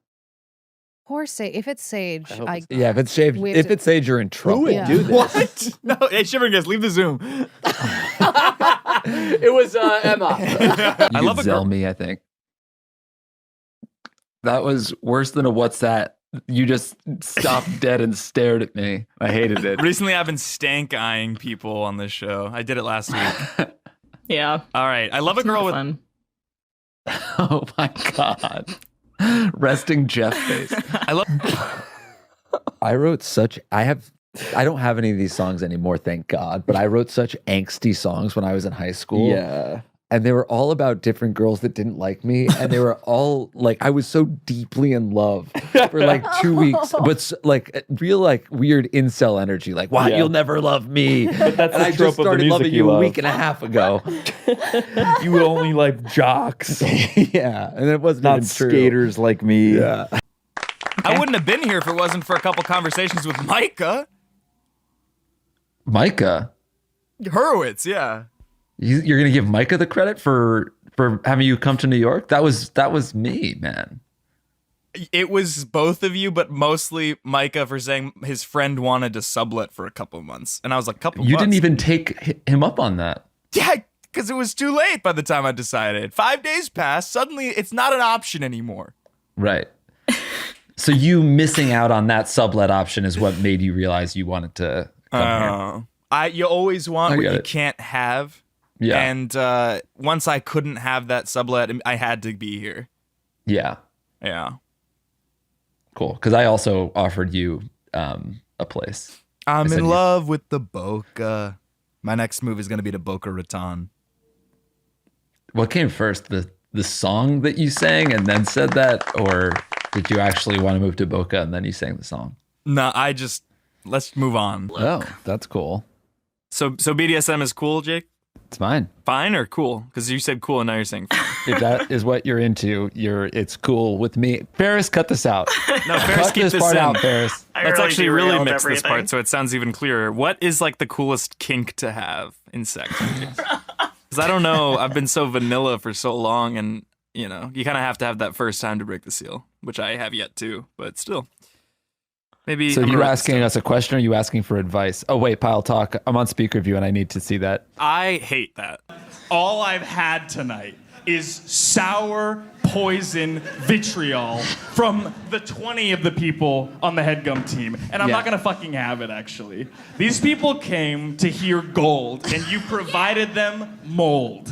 Or if it's Sage, Yeah, if it's shaved, We have if to- it's Sage, you're in trouble. would Yeah. do this? What? No, hey, Shivering Guys, leave the Zoom. It was Emma. You love could a Zell girl- me, I think. That was worse than a what's that? You just stopped dead and stared at me. I hated it. Recently, I've been stank eyeing people on this show. I did it last week. Yeah. All right. I love a girl with. Fun. Oh my God. Resting Jeff face. I love. I don't have any of these songs anymore, thank God, but I wrote such angsty songs when I was in high school. Yeah. And they were all about different girls that didn't like me. And they were all like, I was so deeply in love for like 2 weeks, but like real like weird incel energy. Like, wow, Yeah. you'll never love me. But that's and the I trope just of the started music loving you you a love. week and a half ago. You only like jocks, Yeah. And it wasn't not even true. skaters like me. Yeah. I wouldn't have been here if it wasn't for a couple conversations with Micah Micah. Hurwitz. Yeah. You're gonna give Micah the credit for having you come to New York? That was me, man. It was both of you, but mostly Micah for saying his friend wanted to sublet for a couple of months, and I was like, couple. You months? didn't even take him up on that. Yeah, because it was too late by the time I decided. 5 days passed. Suddenly, it's not an option anymore. Right. So you missing out on that sublet option is what made you realize you wanted to come here. You always want I what get you it. can't have. Yeah. And once I couldn't have that sublet, I had to be here. Yeah. Yeah. Cool. Because I also offered you a place. I'm I said in you- love with the Boca. My next move is going to be to Boca Raton. What came first, the song that you sang and then said that, or did you actually want to move to Boca and then you sang the song? No, let's move on. Oh, that's cool. So BDSM is cool, Jake? It's fine. Fine or cool? Because you said cool and now you're saying fine. If that is what you're into, it's cool with me. Ferris, cut this out. No, Ferris, cut keep this this part in. out, Ferris. Let's actually really derailed mix this everything. part so it sounds even clearer. What is like the coolest kink to have in sex? Because I don't know. I've been so vanilla for so long, and you kind of have to have that first time to break the seal, which I have yet to, but still. Maybe. So I'm you're gonna write asking us a question, or are you asking for advice? Oh wait, Pile Talk. I'm on speaker view and I need to see that. I hate that. All I've had tonight is sour poison vitriol from the 20 of the people on the Headgum team. And I'm not going to fucking have it, actually. These people came to hear gold, and you provided them mold.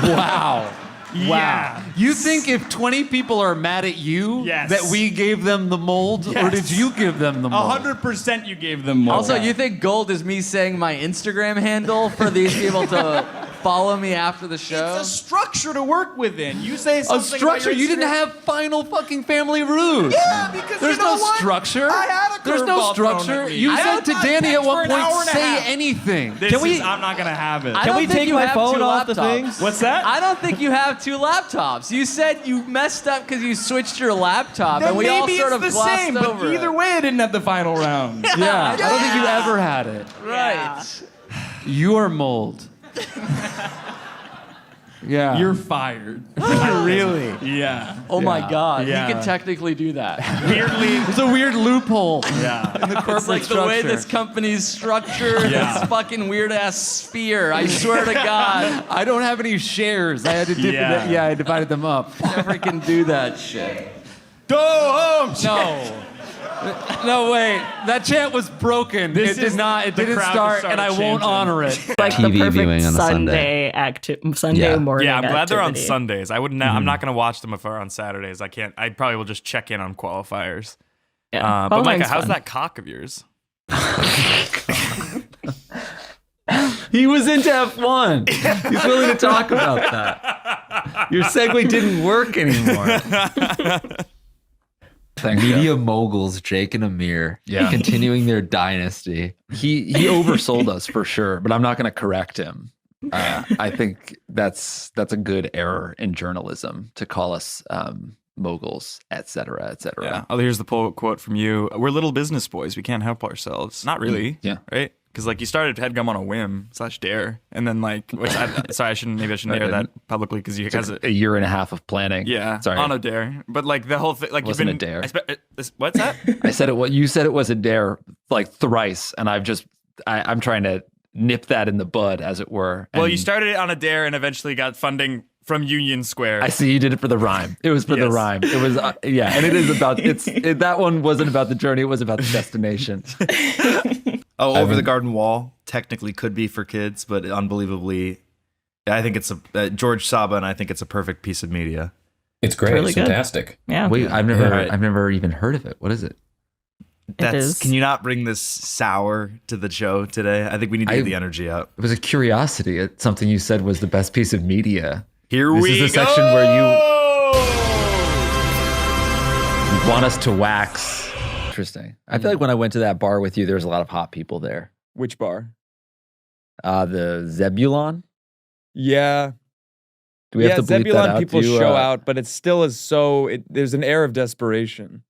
Wow. Yeah. You think if 20 people are mad at you Yes. that we gave them the mold, or Yes. did you give them the mold? 100% you gave them mold. Also, you think gold is me saying my Instagram handle for these people to follow me after the show? It's a structure to work within. You say A something structure? about your You didn't Instagram- have final fucking family rules. Yeah, because there's you know no what? structure. I had a There's no curveball thrown structure. at me. You I said had to my Danny text at one for an point, hour and a say half. anything. I'm not gonna have it. I don't think you have phone two off the laptops. thing? What's that? I don't think you have two laptops. You said you messed up because you switched your laptop, Then and we all maybe sort of it's the glossed same, over but either it. way, I didn't have the final round. Yeah, I don't think you ever had it. Right. You're mold. Yeah. You're fired. really? Yeah. Oh my God. Yeah. You can technically do that. Weirdly. There's a weird loophole. Yeah. In the corporate It's like structure. the way this company's structured, Yeah. this fucking weird ass sphere. I swear to God. I don't have any shares. I had to dip Yeah. yeah, I divided them up. Never can do that shit. Go home. No. No, wait. That chant was broken. This It did is not. It the didn't crowd start, started and I won't chanting. honor it. Like the TV perfect viewing on a Sunday Sunday Yeah. morning. Yeah, I'm glad they're on activity. Sundays. I'm not going to watch them if they're on Saturdays. I can't. I probably will just check in on qualifiers. Yeah. But Micah, Qualifying's how's fun. that cock of yours? He was into F1. He's willing to talk about that. Your segue didn't work anymore. Media moguls Jake and Amir, continuing their dynasty. He oversold us for sure, but I'm not going to correct him. I think that's a good error in journalism to call us moguls, et cetera, et cetera. Yeah. Oh, here's the quote from you. We're little business boys. We can't help ourselves. Not really. Yeah. Right? Because like you started Headgum on a whim / dare, and then like, I shouldn't air that publicly because you guys a year and a half of planning. Yeah, sorry, on a dare. But like the whole thing, like wasn't a dare. What's that? I said it. What you said it was a dare like thrice, and I'm trying to nip that in the bud, as it were. Well, And you started it on a dare and eventually got funding from Union Square. I see you did it for the rhyme. It was for the rhyme. It was yeah, and it is about that one wasn't about the journey. It was about the destination. Over the Garden Wall technically could be for kids, but unbelievably, I think it's George Saba, and I think it's a perfect piece of media. It's great. Really it's good. fantastic. Yeah. Wait, I've never even heard of it. What is it? Can you not bring this sour to the show today? I think we need to get the energy up. It was a curiosity. It's something you said was the best piece of media. Here this we is a go. section where you want us to wax. Interesting. I feel like when I went to that bar with you, there was a lot of hot people there. Which bar? The Zebulon. Yeah. Do we have to bleep Zebulon that out? people show out, but it still is there's an air of desperation.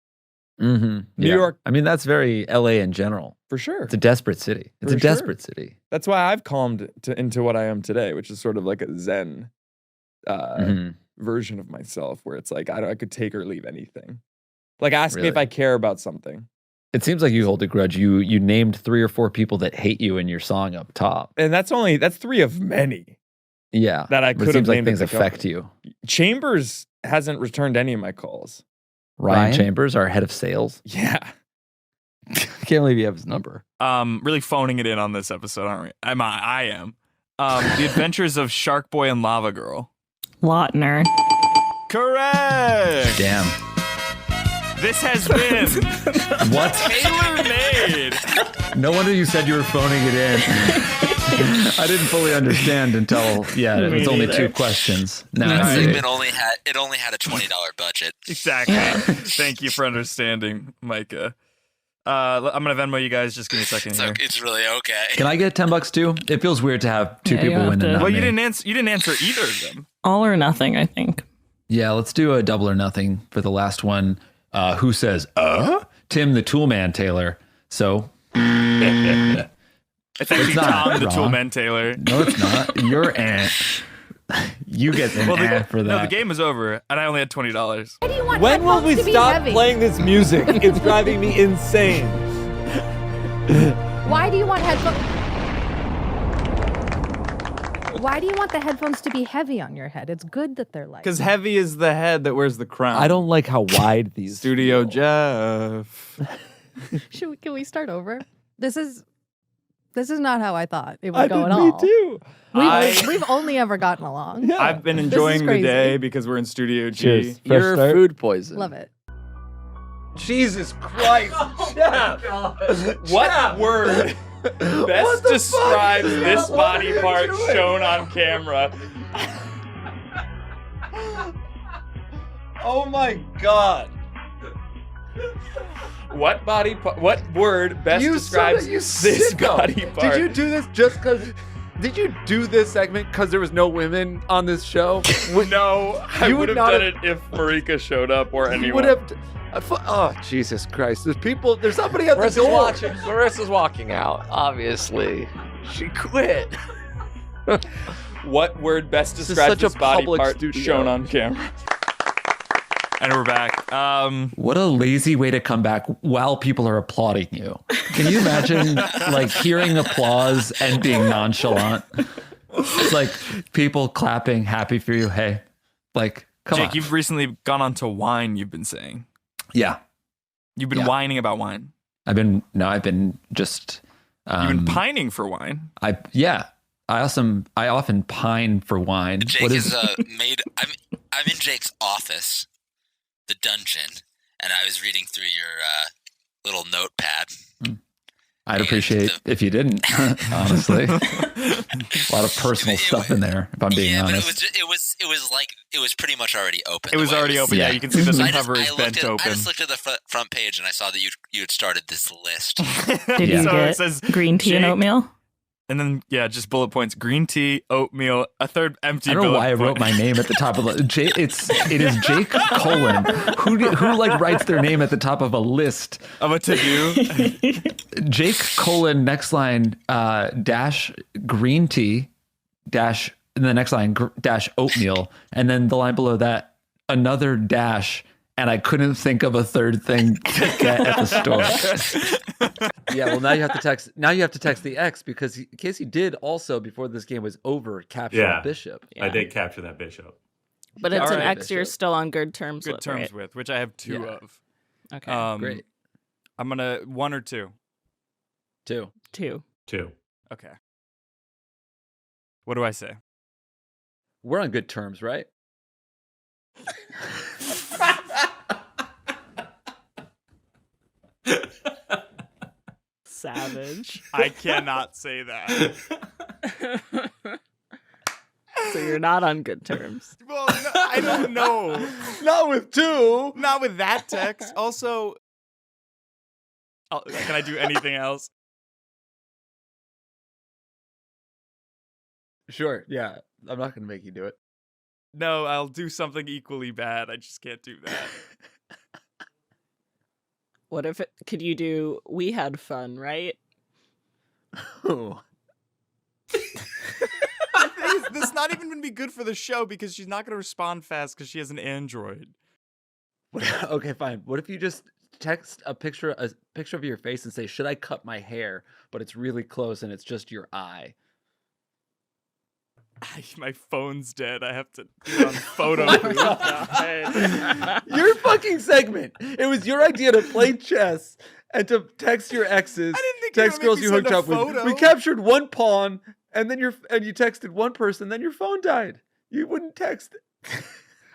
Mm-hmm. New York. I mean, that's very LA in general. For sure. It's a desperate city. It's For a sure. desperate city. That's why I've calmed into what I am today, which is sort of like a Zen version of myself, where it's like I could take or leave anything. Like ask me if I care about something. It seems like you hold a grudge. You named 3 or 4 people that hate you in your song up top. And that's 3 of many. Yeah. That I But could it have seems like named things at the affect company. you. Chambers hasn't returned any of my calls. Ryan Chambers, our head of sales. Yeah. I can't believe you have his number. Really phoning it in on this episode, aren't we? I am. The Adventures of Shark Boy and Lava Girl. Lautner. Correct. Damn. This has been What? tailor-made. No wonder you said you were phoning it in. I didn't fully understand until it was only 2 questions. No, That I see. segment only had a $20 budget. Exactly. Thank you for understanding, Micah. I'm gonna Venmo you guys. Just give me a second here. It's really okay. Can I get $10 too? It feels weird to have 2 Yeah, you people have win. to. And not Well, you me. didn't answer. You didn't answer either of them. All or nothing, I think. Yeah, let's do a double or nothing for the last one. Who says, Tim the Toolman Taylor. So. It's actually not Tom the wrong. Toolman Taylor. No, it's not. You're You get an ad for that. No, the game is over, and I only had $20. Why do you want When will we headphones to be stop heavy? playing this music? It's driving me insane. Why do you want headphones? Why do you want the headphones to be heavy on your head? It's good that they're light. Because heavy is the head that wears the crown. I don't like how wide these Studio Jeff. Can we start over? This is not how I thought it would go at all. Me too. We've only ever gotten along. Yeah. I've been This is enjoying the crazy. day because we're in Studio G. Cheers. Fresh You're start. food poison. Love it. Jesus Christ, Jeff! What word best describes this body part shown on camera? Oh my God! What body part? What word best describes this body part? Did you do this just because? Did you do this segment because there was no women on this show? No, I You would have not done have- it if Marika showed up or anyone. You would have. Oh Jesus Christ! There's somebody at the door. Marissa's walking out. Obviously, she quit. What word best This is describes such a this body public part studio. shown on camera? And we're back. What a lazy way to come back while people are applauding you. Can you imagine like hearing applause and being nonchalant? It's like people clapping, happy for you. Hey, like, come Jake, on. you've recently gone on to wine. You've been saying. Yeah. You've been whining about wine. I've been just. You've been pining for wine. I often pine for wine. Jake What is made. I'm in Jake's office, the dungeon, and I was reading through your little notepad. I'd appreciate if you didn't, honestly. A lot of personal stuff in there, if I'm being honest. But it was pretty much already open. It was already open. Yeah, you can see that the cover is bent open. I just looked at the front page and I saw that you had started this list. Did you So get it says green tea and Jake- oatmeal? And then, just bullet points: green tea, oatmeal, a third empty. I don't know bullet why I wrote point. my name at the top of the. It is Jake Colon. Who like writes their name at the top of a list of a to do? Jake Colon next line dash green tea dash, and the next line dash oatmeal, and then the line below that another dash. And I couldn't think of a third thing to get at the store. Yeah, well now you have to text. Now you have to text the X because Casey did also before this game was over capture a bishop. I did capture that bishop. But it's an X you're still on good terms with. Good terms right? with, which I have 2 of. Okay, great. I'm gonna 1 or 2. 2. 2. Okay. What do I say? We're on good terms, right? Savage. I cannot say that. So you're not on good terms. Well, no, I don't know. Not with 2. Not with that text. Also, can I do anything else? Sure. Yeah. I'm not going to make you do it. No, I'll do something equally bad. I just can't do that. What if could you do we had fun, right? Oh. This is not even going to be good for the show because she's not going to respond fast because she has an Android. Okay, fine. What if you just text a picture of your face and say, "Should I cut my hair?" But it's really close and it's just your eye. My phone's dead. I have to do it on photo booth. Your fucking segment. It was your idea to play chess and to text your exes, text girls you hooked up with. We captured one pawn, and then you texted one person, then your phone died. You wouldn't text.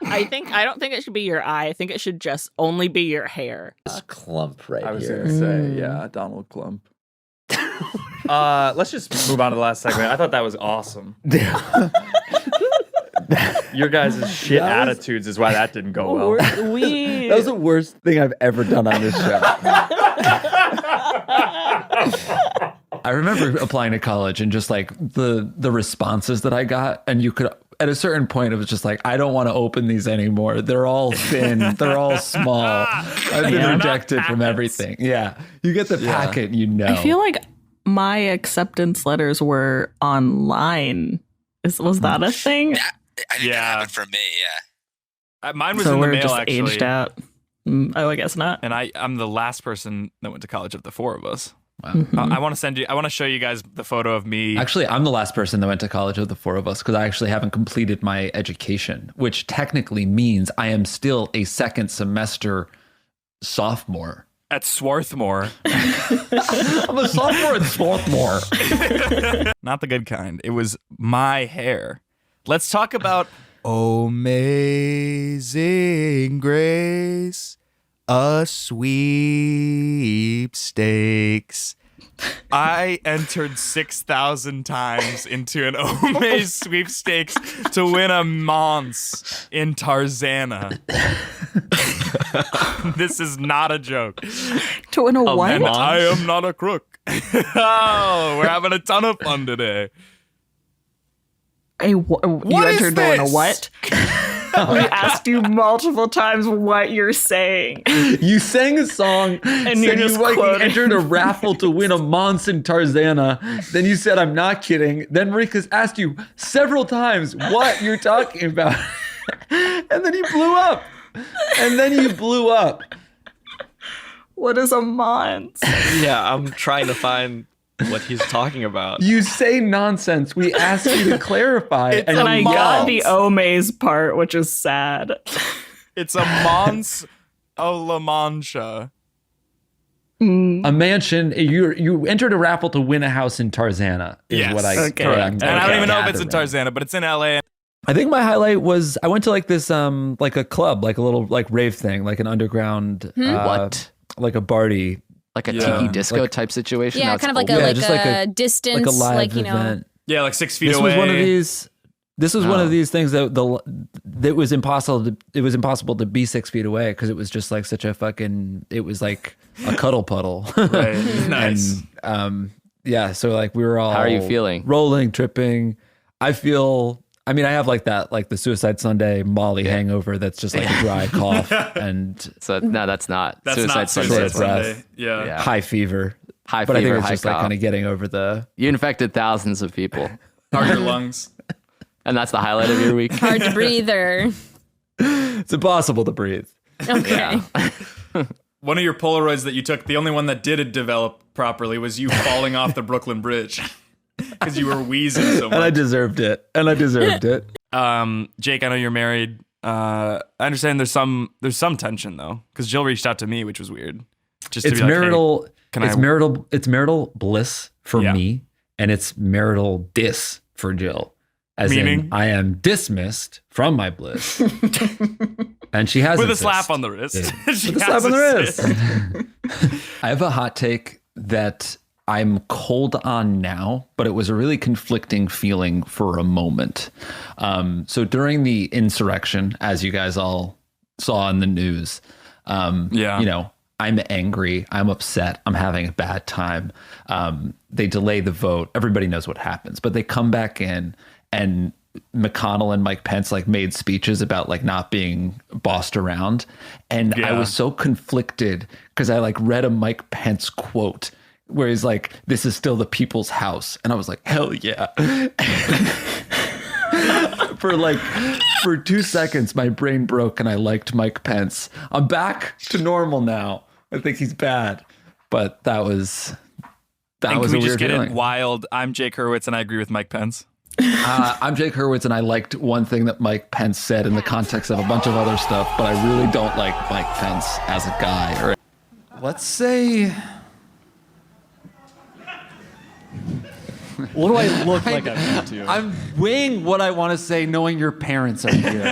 I don't think it should be your eye. I think it should just only be your hair. This clump right I was here. gonna say, yeah, Donald Clump. Let's just move on to the last segment. I thought that was awesome. Your guys' shit attitudes is why that didn't go well. That was the worst thing I've ever done on this show. I remember applying to college and just like the responses that I got, and you could at a certain point it was just like, I don't want to open these anymore. They're all thin. They're all small. I've been rejected from everything. Yeah, you get the packet, you know. I feel like my acceptance letters were online. Was that a thing? I think that happened for me, yeah. Mine was so in the we're mail, just actually. aged out. Oh, I guess not. And I'm the last person that went to college of the 4 of us. Wow. Mm-hmm. I want to show you guys the photo of me. Actually, I'm the last person that went to college of the 4 of us because I actually haven't completed my education, which technically means I am still a second semester sophomore. At Swarthmore. I'm a sophomore at Swarthmore. Not the good kind. It was my hair. Let's talk about Amazing Grace, a sweepstakes. I entered 6,000 times into an Omaze sweepstakes to win a Mons in Tarzana. This is not a joke. To win a what? And I am not a crook. Oh, we're having a ton of fun today. You entered to win a what? We asked you multiple times what you're saying. You sang a song and you're just you entered a raffle to win a Mons in Tarzana. Then you said, I'm not kidding. Then Marika's asked you several times what you're talking about. And then you blew up. What is a Mons? Yeah, I'm trying to find what he's talking about. You say nonsense. We asked you to clarify. And I got the Omaze part, which is sad. It's a Mons a La Mancha. A mansion. You entered a raffle to win a house in Tarzana. Is what I correct. And I don't even know if it's in Tarzana, but it's in LA. I think my highlight was I went to like this like a club, like a little like rave thing, like an underground what? Like a party. Like a tiki disco type situation. Yeah, kind of like a distance, like a live like, you know. event. Yeah, like 6 feet this away. Was one of these. This was one of these things that it was impossible. It was impossible to be 6 feet away because it was just like such a fucking. It was like a cuddle puddle. Right. Nice. And Yeah, so like we were all. How are you feeling? Rolling, tripping. I have like that, like the Suicide Sunday Molly hangover. That's just like a dry cough, and so no, that's not. That's Suicide not Sunday. Suicide Sunday. breath, Yeah. high fever, High but fever, I think it's high just like cough. kind of getting over the. You infected thousands of people, How are your lungs? and that's the highlight of your week. Hard to breathe or. It's impossible to breathe. Okay. One of your Polaroids that you took, the only one that did develop properly, was you falling off the Brooklyn Bridge because you were wheezing so much. And I deserved it. Jake, I know you're married. I understand there's some tension though, because Jill reached out to me, which was weird. Just to It's be like, marital. hey, It's marital bliss for Yeah. me, and it's marital dis for Jill. As Meaning? in, I am dismissed from my bliss, and she has with a slap on the wrist. She With a slap has on the a wrist. cyst. I have a hot take that I'm cold on now, but it was a really conflicting feeling for a moment. So during the insurrection, as you guys all saw in the news, I'm angry, I'm upset, I'm having a bad time. They delay the vote. Everybody knows what happens, but they come back in, and McConnell and Mike Pence like made speeches about like not being bossed around. And I was so conflicted because I like read a Mike Pence quote where he's like, "This is still the people's house." And I was like, hell yeah. For 2 seconds, my brain broke and I liked Mike Pence. I'm back to normal now. I think he's bad, but that was And a can we weird just get feeling. it wild? I'm Jake Hurwitz, and I agree with Mike Pence. I'm Jake Hurwitz, and I liked one thing that Mike Pence said in the context of a bunch of other stuff, but I really don't like Mike Pence as a guy. Let's say. What do I look like I'm into? I'm weighing what I want to say, knowing your parents are here.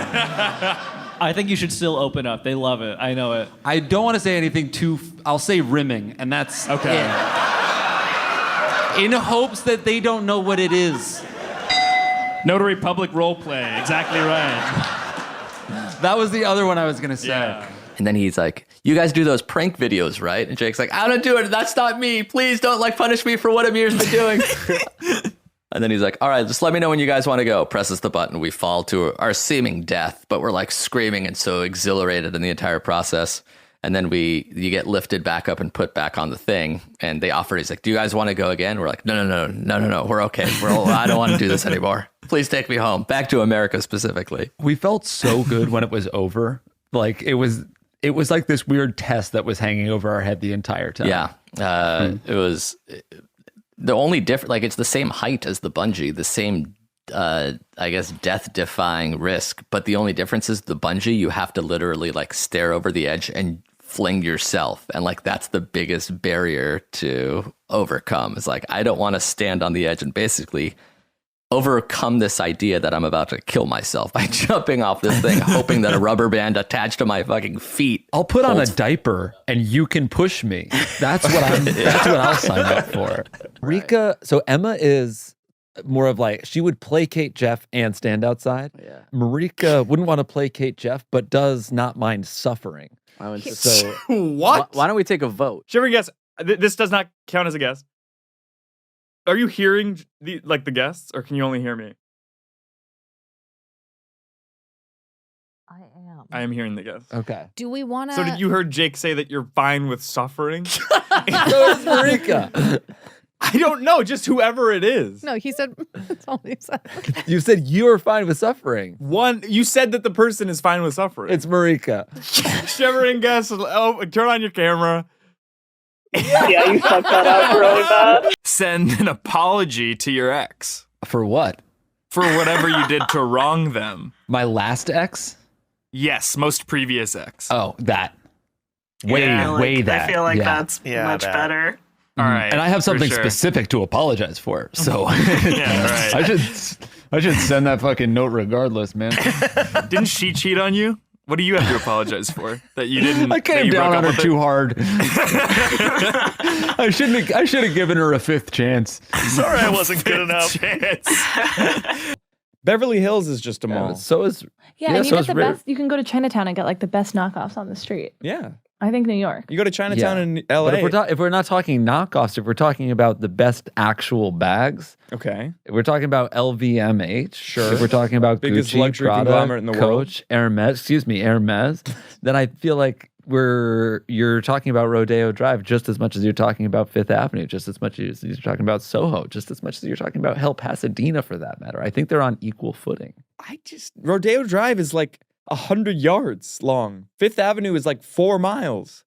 I think you should still open up. They love it. I know it. I don't want to say anything too. I'll say rimming, and that's Okay. it. In hopes that they don't know what it is. Notary public role play. Exactly right. That was the other one I was gonna say. Yeah. And then he's like, "You guys do those prank videos, right?" And Jake's like, "I don't do it. That's not me. Please don't like punish me for what Amir's been doing." And then he's like, "All right, just let me know when you guys want to go." Presses the button. We fall to our seeming death, but we're like screaming and so exhilarated in the entire process. And then you get lifted back up and put back on the thing. And they offer, he's like, "Do you guys want to go again?" We're like, no, we're okay. I don't want to do this anymore. Please take me home. Back to America specifically. We felt so good when it was over. Like it was like this weird test that was hanging over our head the entire time. Yeah. It was the only different, like it's the same height as the bungee, the same, I guess, death-defying risk. But the only difference is the bungee, you have to literally like stare over the edge and fling yourself. And like, that's the biggest barrier to overcome. It's like, I don't want to stand on the edge and basically overcome this idea that I'm about to kill myself by jumping off this thing, hoping that a rubber band attached to my fucking feet. I'll put on a diaper and you can push me. That's what I'll sign up for. Rika, so Emma is more of like, she would placate Jeff and stand outside. Yeah. Marika wouldn't want to placate Jeff, but does not mind suffering. So What? Why don't we take a vote? Shivering guess. This does not count as a guess. Are you hearing the guests, or can you only hear me? I am. I am hearing the guests. Okay. Do we want to? So did you heard Jake say that you're fine with suffering? So is Marika. I don't know, just whoever it is. No, he said. That's all he said. You said you are fine with suffering. You said that the person is fine with suffering. It's Marika. Shivering guess. Oh, turn on your camera. Yeah, you fucked that up really bad. Send an apology to your ex. For what? For whatever you did to wrong them. My last ex? Yes, most previous ex. Oh, that. Way that. I feel like Yeah. that's much better. All right. And I have something for sure. specific to apologize for. So Yeah, right. I should send that fucking note regardless, man. Didn't she cheat on you? What do you have to apologize for? That you didn't. I came down on her too hard. I should have given her a fifth chance. Sorry, I wasn't good enough. Beverly Hills is just a mall. So is Yeah, and you so get is the River. best. You can go to Chinatown and get like the best knockoffs on the street. Yeah. I think New York. You go to Chinatown in LA. But if we're not talking knockoffs, if we're talking about the best actual bags, okay. If we're talking about LVMH, sure. If we're talking about Biggest Gucci, luxury Prada, conglomerate in the world. Coach, Hermes, then I feel like you're talking about Rodeo Drive just as much as you're talking about Fifth Avenue, just as much as you're talking about Soho, just as much as you're talking about Pasadena for that matter. I think they're on equal footing. Rodeo Drive is like 100 yards long. Fifth Avenue is like 4 miles.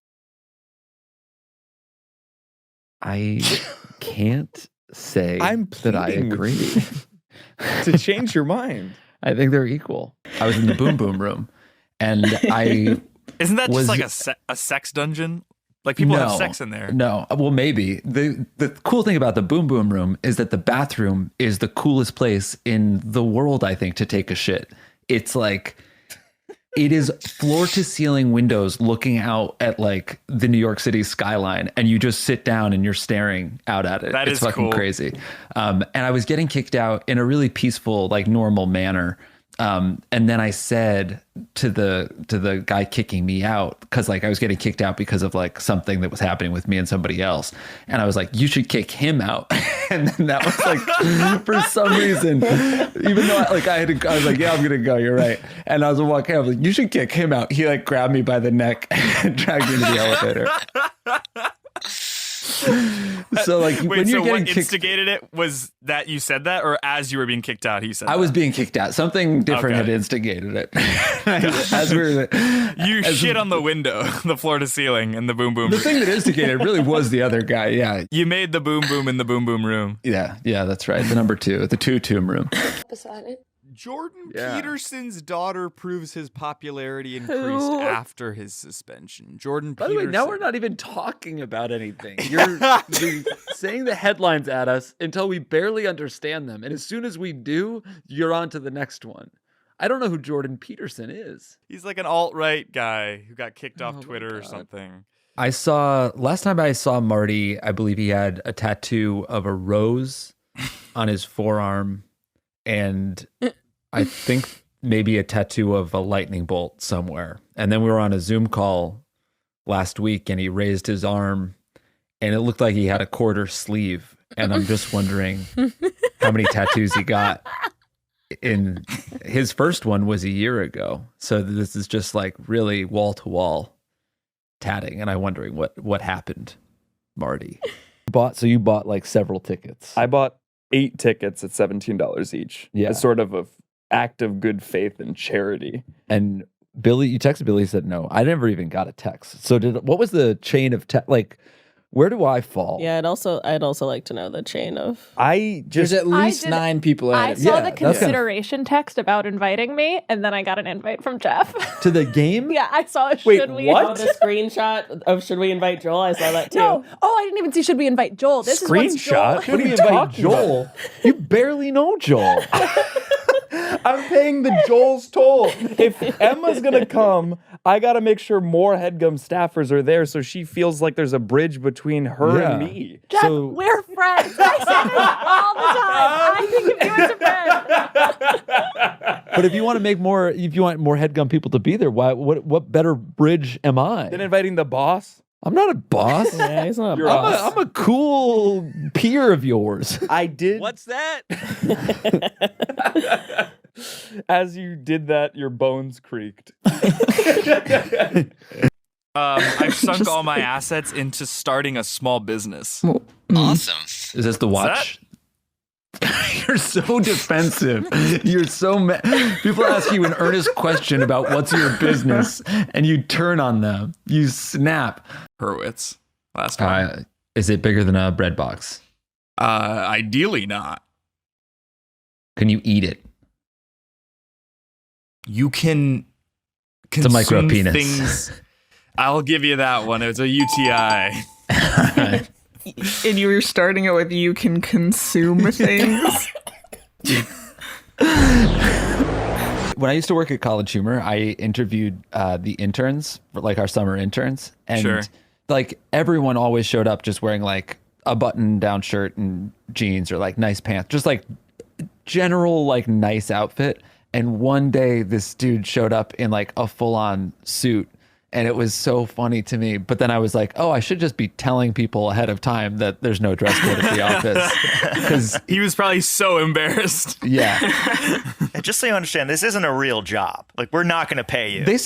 I can't say I'm that I pleading with agree. To change your mind. I think they're equal. I was in the Boom Boom Room, and I Isn't that was, just like a sex dungeon? Like people have sex in there. No, well, maybe. The cool thing about the Boom Boom Room is that the bathroom is the coolest place in the world, I think, to take a shit. It's like, it is floor to ceiling windows looking out at like the New York City skyline, and you just sit down and you're staring out at it. That it's is fucking cool. crazy. And I was getting kicked out in a really peaceful, like normal manner. And then I said to the guy kicking me out, because like I was getting kicked out because of like something that was happening with me and somebody else, and I was like, you should kick him out. And then that was like, for some reason, even though I was like, yeah, I'm gonna go, you're right. And I was walking out, I was like, you should kick him out. He like grabbed me by the neck and dragged me into the elevator. So like Wait, when you're so getting what kicked, instigated it was that you said that, or as you were being kicked out, he said I that? was being kicked out. Something different Okay. had instigated it. As we were, You shit on the window, the floor to ceiling, and the boom boom. the thing that instigated it really was the other guy. Yeah, You made the boom boom in the boom boom room. yeah, that's right. The number 2, the 2-tomb room. Jordan Yeah. Peterson's daughter proves his popularity increased after his suspension. Jordan By the Peterson. way, now we're not even talking about anything. You're saying the headlines at us until we barely understand them, and as soon as we do, you're on to the next one. I don't know who Jordan Peterson is. He's like an alt-right guy who got kicked off Twitter or something. Last time I saw Marty, I believe he had a tattoo of a rose on his forearm, and I think maybe a tattoo of a lightning bolt somewhere. And then we were on a Zoom call last week, and he raised his arm, and it looked like he had a quarter sleeve. And I'm just wondering how many tattoos he got. In his first one was a year ago, so this is just like really wall to wall tatting, and I'm wondering what happened, Marty. You bought like several tickets. I bought 8 tickets at $17 each. Yeah. As sort of an act of good faith and charity. And Billy, you texted Billy, said no. I never even got a text. So what was the chain of like? Where do I fall? Yeah, I'd also like to know the chain of. There's at least 9 people I at it. saw the consideration text about inviting me, and then I got an invite from Jeff. To the game? Yeah, I saw. Wait, should we? what? The screenshot of should we invite Joel? I saw that too. No. Oh, I didn't even see. Should we invite Joel? This is what's Joel. Should we invite Joel? You barely know Joel. I'm paying the Joel's toll. If Emma's gonna come, I gotta make sure more Headgum staffers are there so she feels like there's a bridge between her and me. Jeff, we're friends. I say this all the time. I think of you as a friend. But if you want more Headgum people to be there, what better bridge am I? Then inviting the boss. I'm not a boss. Yeah, he's not a You're boss. I'm a cool peer of yours. I did. What's that? As you did that, your bones creaked. I've sunk all my assets into starting a small business. Awesome. Is this the watch? You're so defensive. You're so mad. People ask you an earnest question about what's your business, and you turn on them. You snap. Hurwitz. Last one. Is it bigger than a bread box? Ideally not. Can you eat it? You can It's a micro consume penis. things. I'll give you that one. It's a UTI. And you were starting it with you can consume things. When I used to work at College Humor, I interviewed the interns, like our summer interns, and Sure. like everyone always showed up just wearing like a button-down shirt and jeans or like nice pants, just like general like nice outfit. And one day this dude showed up in like a full-on suit, And it was so funny to me. But then I was like, oh, I should just be telling people ahead of time that there's no dress code at the office. Because he was probably so embarrassed. Yeah. And just so you understand, this isn't a real job. Like, we're not going to pay you. You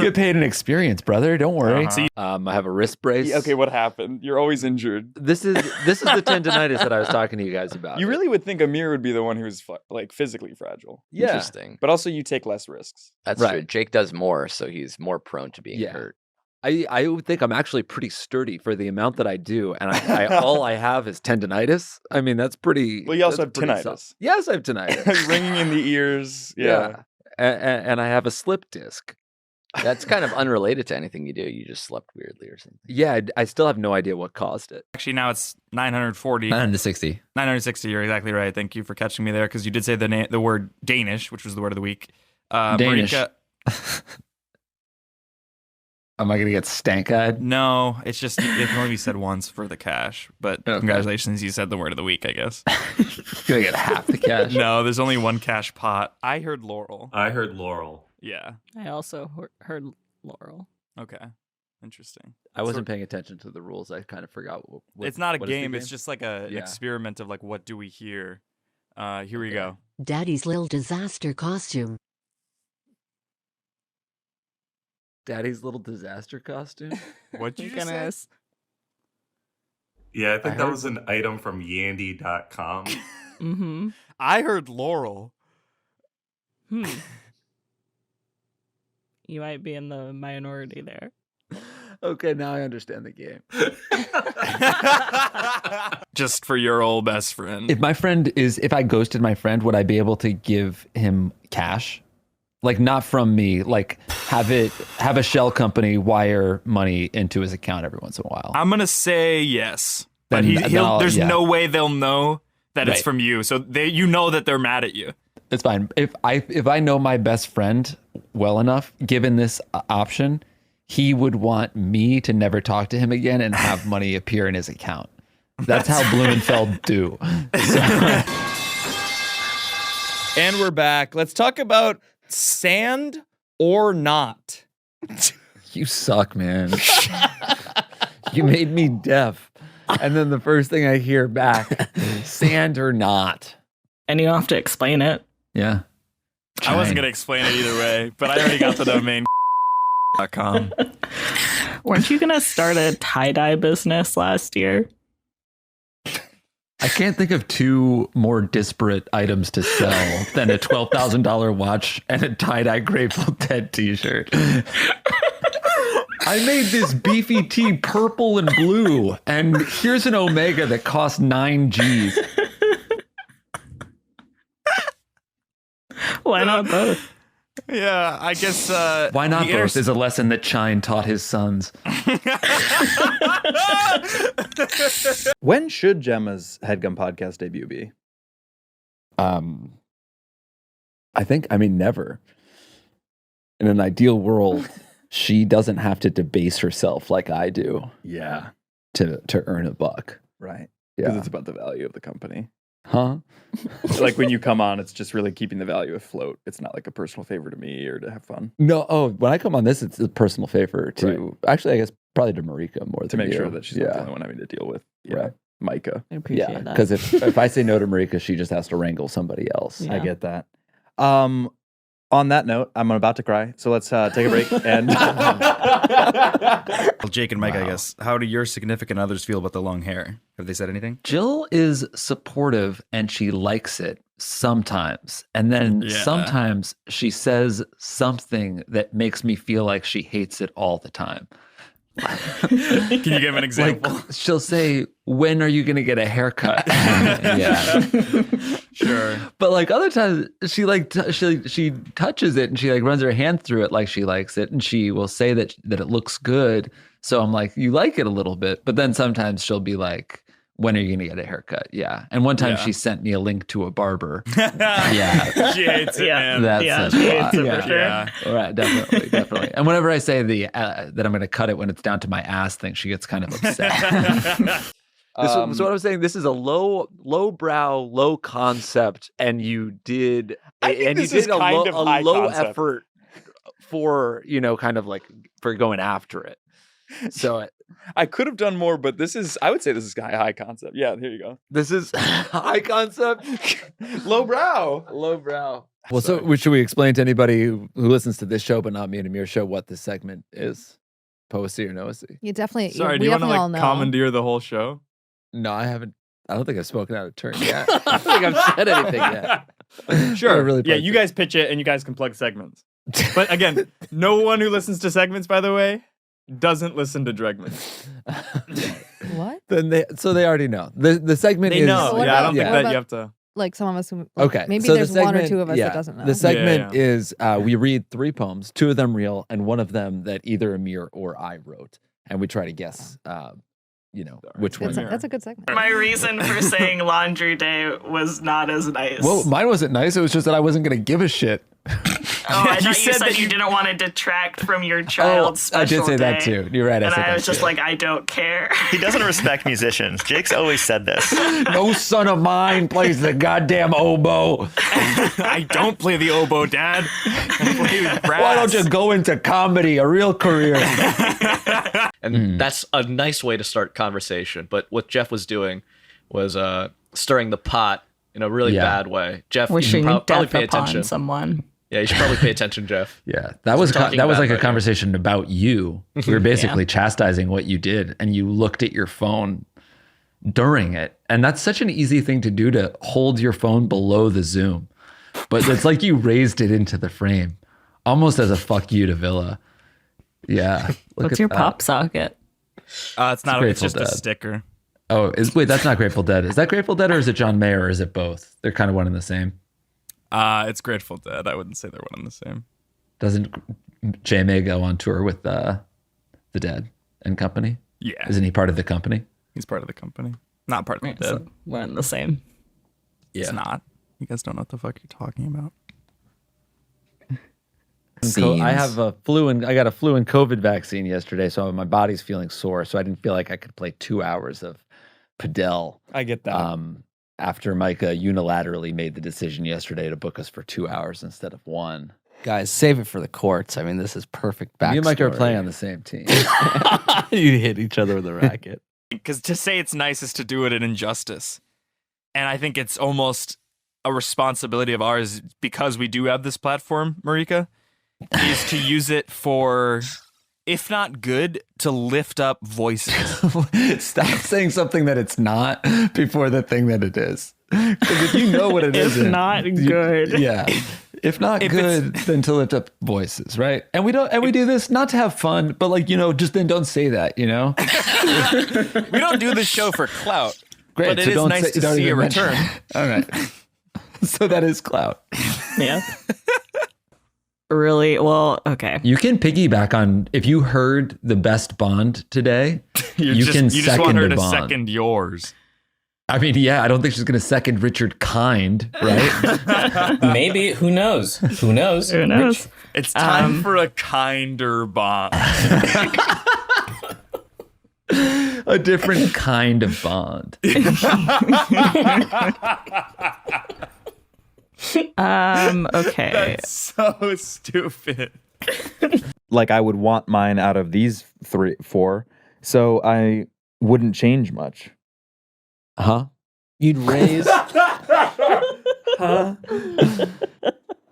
get paid an experience, brother. Don't worry. I have a wrist brace. Yeah, okay, what happened? You're always injured. This is the tendonitis that I was talking to you guys about. You really would think Amir would be the one who's like physically fragile. Yeah. Interesting. But also you take less risks. That's true. Jake does more, so he's more prone to being hurt. I would think I'm actually pretty sturdy for the amount that I do, and I all I have is tendonitis. I mean, that's pretty. Well, you also have tinnitus. Yes, I have tinnitus. Ringing in the ears. Yeah. And I have a slip disc. That's kind of unrelated to anything you do. You just slept weirdly or something. Yeah, I still have no idea what caused it. Actually, now it's 940. 960. 960. You're exactly right. Thank you for catching me there, because you did say the word Danish, which was the word of the week. Danish. Marika, am I going to get stank-eyed? No, it's just it can only be said once for the cash. But congratulations, you said the word of the week, I guess. Gonna get half the cash. No, there's only one cash pot. I heard Laurel. I heard Laurel. Yeah. I also heard Laurel. Okay. Interesting. I wasn't paying attention to the rules. I kind of forgot. It's not a what is the game. It's just like an experiment of like, what do we hear? Here we go. Daddy's little disaster costume. Daddy's little disaster costume? What did you just say? Yeah, I think that was an item from yandy.com. Mm-hmm. I heard Laurel. You might be in the minority there. Okay, now I understand the game. Just for your old best friend. If I ghosted my friend, would I be able to give him cash? Like, not from me, like have a shell company wire money into his account every once in a while. I'm going to say yes. But Then there's no way they'll know that it's Right. from you. So you know that they're mad at you. It's fine. If I know my best friend well enough, given this option, he would want me to never talk to him again and have money appear in his account. That's how Blumenfeld do. And we're back. Let's talk about sand or not. You suck, man. You made me deaf. And then the first thing I hear back, sand or not. And you don't have to explain it. Yeah. I wasn't going to explain it either way, but I already got the domain .com. Weren't you going to start a tie-dye business last year? I can't think of two more disparate items to sell than a $12,000 watch and a tie-dye Grateful Dead t-shirt. I made this beefy tee purple and blue, and here's an Omega that costs 9 G's. Why not both? Yeah, I guess. Why not both is a lesson that Chine taught his sons. When should Gemma's Headgum Podcast debut be? I mean, never. In an ideal world, she doesn't have to debase herself like I do. Yeah. To earn a buck. Right. Yeah. Because it's about the value of the company. Huh? Like when you come on, it's just really keeping the value afloat. It's not like a personal favor to me or to have fun. No, when I come on this, it's a personal favor to, actually, I guess probably to Marika more To than make you. sure that she's not the only one having to deal with Micah. I appreciate that. Because if I say no to Marika, she just has to wrangle somebody else. I get that. On that note, I'm about to cry, so let's take a break. And Well, Jake and Mike, I guess. How do your significant others feel about the long hair? Have they said anything? Jill is supportive and she likes it sometimes. And then sometimes she says something that makes me feel like she hates it all the time. Can you give an example? Like, she'll say, "When are you going to get a haircut?" Yeah. Sure. But like other times she she touches it and she like runs her hand through it like she likes it, and she will say that it looks good. So I'm like, "You like it a little bit." But then sometimes she'll be like, "When are you going to get a haircut?" Yeah. And one time she sent me a link to a barber. Yeah. She hates it, man. That's she hates it for sure. Yeah. Right, definitely. And whenever I say that I'm going to cut it when it's down to my ass thing, she gets kind of upset. So what I'm saying, this is a low brow, low concept, and you did a low high effort for, kind of like for going after it. So I could have done more, but I would say this is high concept. Yeah, here you go. This is high concept, low brow. Well, so should we explain to anybody who listens to this show, but not me and Amir's show, what this segment is? Poesy or noesy? You definitely. Sorry, do we you want to definitely all know. commandeer the whole show? No, I haven't. I don't think I've spoken out of turn yet. I don't think I've said anything yet. Sure. Really Yeah, you guys pitch it and you guys can plug segments. But again, no one who listens to segments, by the way, doesn't listen to Dregmans. What? Then they already know. The segment They is. know. What Yeah, I about- don't think what that about- you have to. Like some of us who. Like, Okay. Maybe so there's the one or segment- two of us yeah, that doesn't know. The segment Yeah. is we read 3 poems, 2 of them real, and one of them that either Amir or I wrote, and we try to guess, which one. That's a good segment. My reason for saying laundry day was not as nice. Well, mine wasn't nice. It was just that I wasn't going to give a shit. Oh, I thought you said you didn't want to detract from your child's special I did say that day. too. You're right. And said I that was just too. like, I don't care. He doesn't respect musicians. Jake's always said this. No son of mine plays the goddamn oboe. I don't play the oboe, Dad. I play brass. Why don't you go into comedy, a real career? And that's a nice way to start conversation. But what Jeff was doing was stirring the pot in a really bad way. Jeff, Wishing you should probably death pay upon attention. someone. Yeah, you should probably pay attention, Jeff. Yeah, that was talking like bad a about you. conversation about you. We were basically chastising what you did, and you looked at your phone during it, and that's such an easy thing to do, to hold your phone below the zoom, but it's like you raised it into the frame, almost as a fuck you to Villa. Yeah. What's your pop socket? It's not. It's Grateful just a Dead. sticker. Oh, wait, that's not Grateful Dead. Is that Grateful Dead or is it John Mayer or is it both? They're kind of one and the same. It's Grateful Dead. I wouldn't say they're one and the same. Doesn't J May go on tour with the Dead and company? Yeah. Isn't he part of the company? He's part of the company. Not part of the Dead. So one and the same. It's not. You guys don't know what the fuck you're talking about. I have a flu and I got a flu and COVID vaccine yesterday, so my body's feeling sore. So I didn't feel like I could play 2 hours of padel. I get that. After Micah unilaterally made the decision yesterday to book us for 2 hours instead of 1. Guys, save it for the courts. I mean, this is perfect backstory. Me and Micah are playing on the same team. You hit each other with a racket. Because to say it's nice is to do it an injustice. And I think it's almost a responsibility of ours, because we do have this platform, Marika, is to use it for, if not good, to lift up voices. Stop saying something that it's not before the thing that it is. Because if you know what it is, If not good. Yeah. If not good, then to lift up voices, right? And we do this not to have fun, but just then don't say that, We don't do this show for clout. Great. But it so is don't nice say, to don't see a even mention return. it. All right. So that is clout. Yeah. Really? Well, okay. You can piggyback on, if you heard the best Bond today, you can just second want her a to Bond. second yours. I mean, yeah, I don't think she's going to second Richard Kind, right? Maybe. Who knows? Who knows? Who knows? It's time for a kinder Bond. A different kind of Bond. Okay. That's so stupid. Like, I would want mine out of these 4, so I wouldn't change much. Huh? You'd raise. Huh?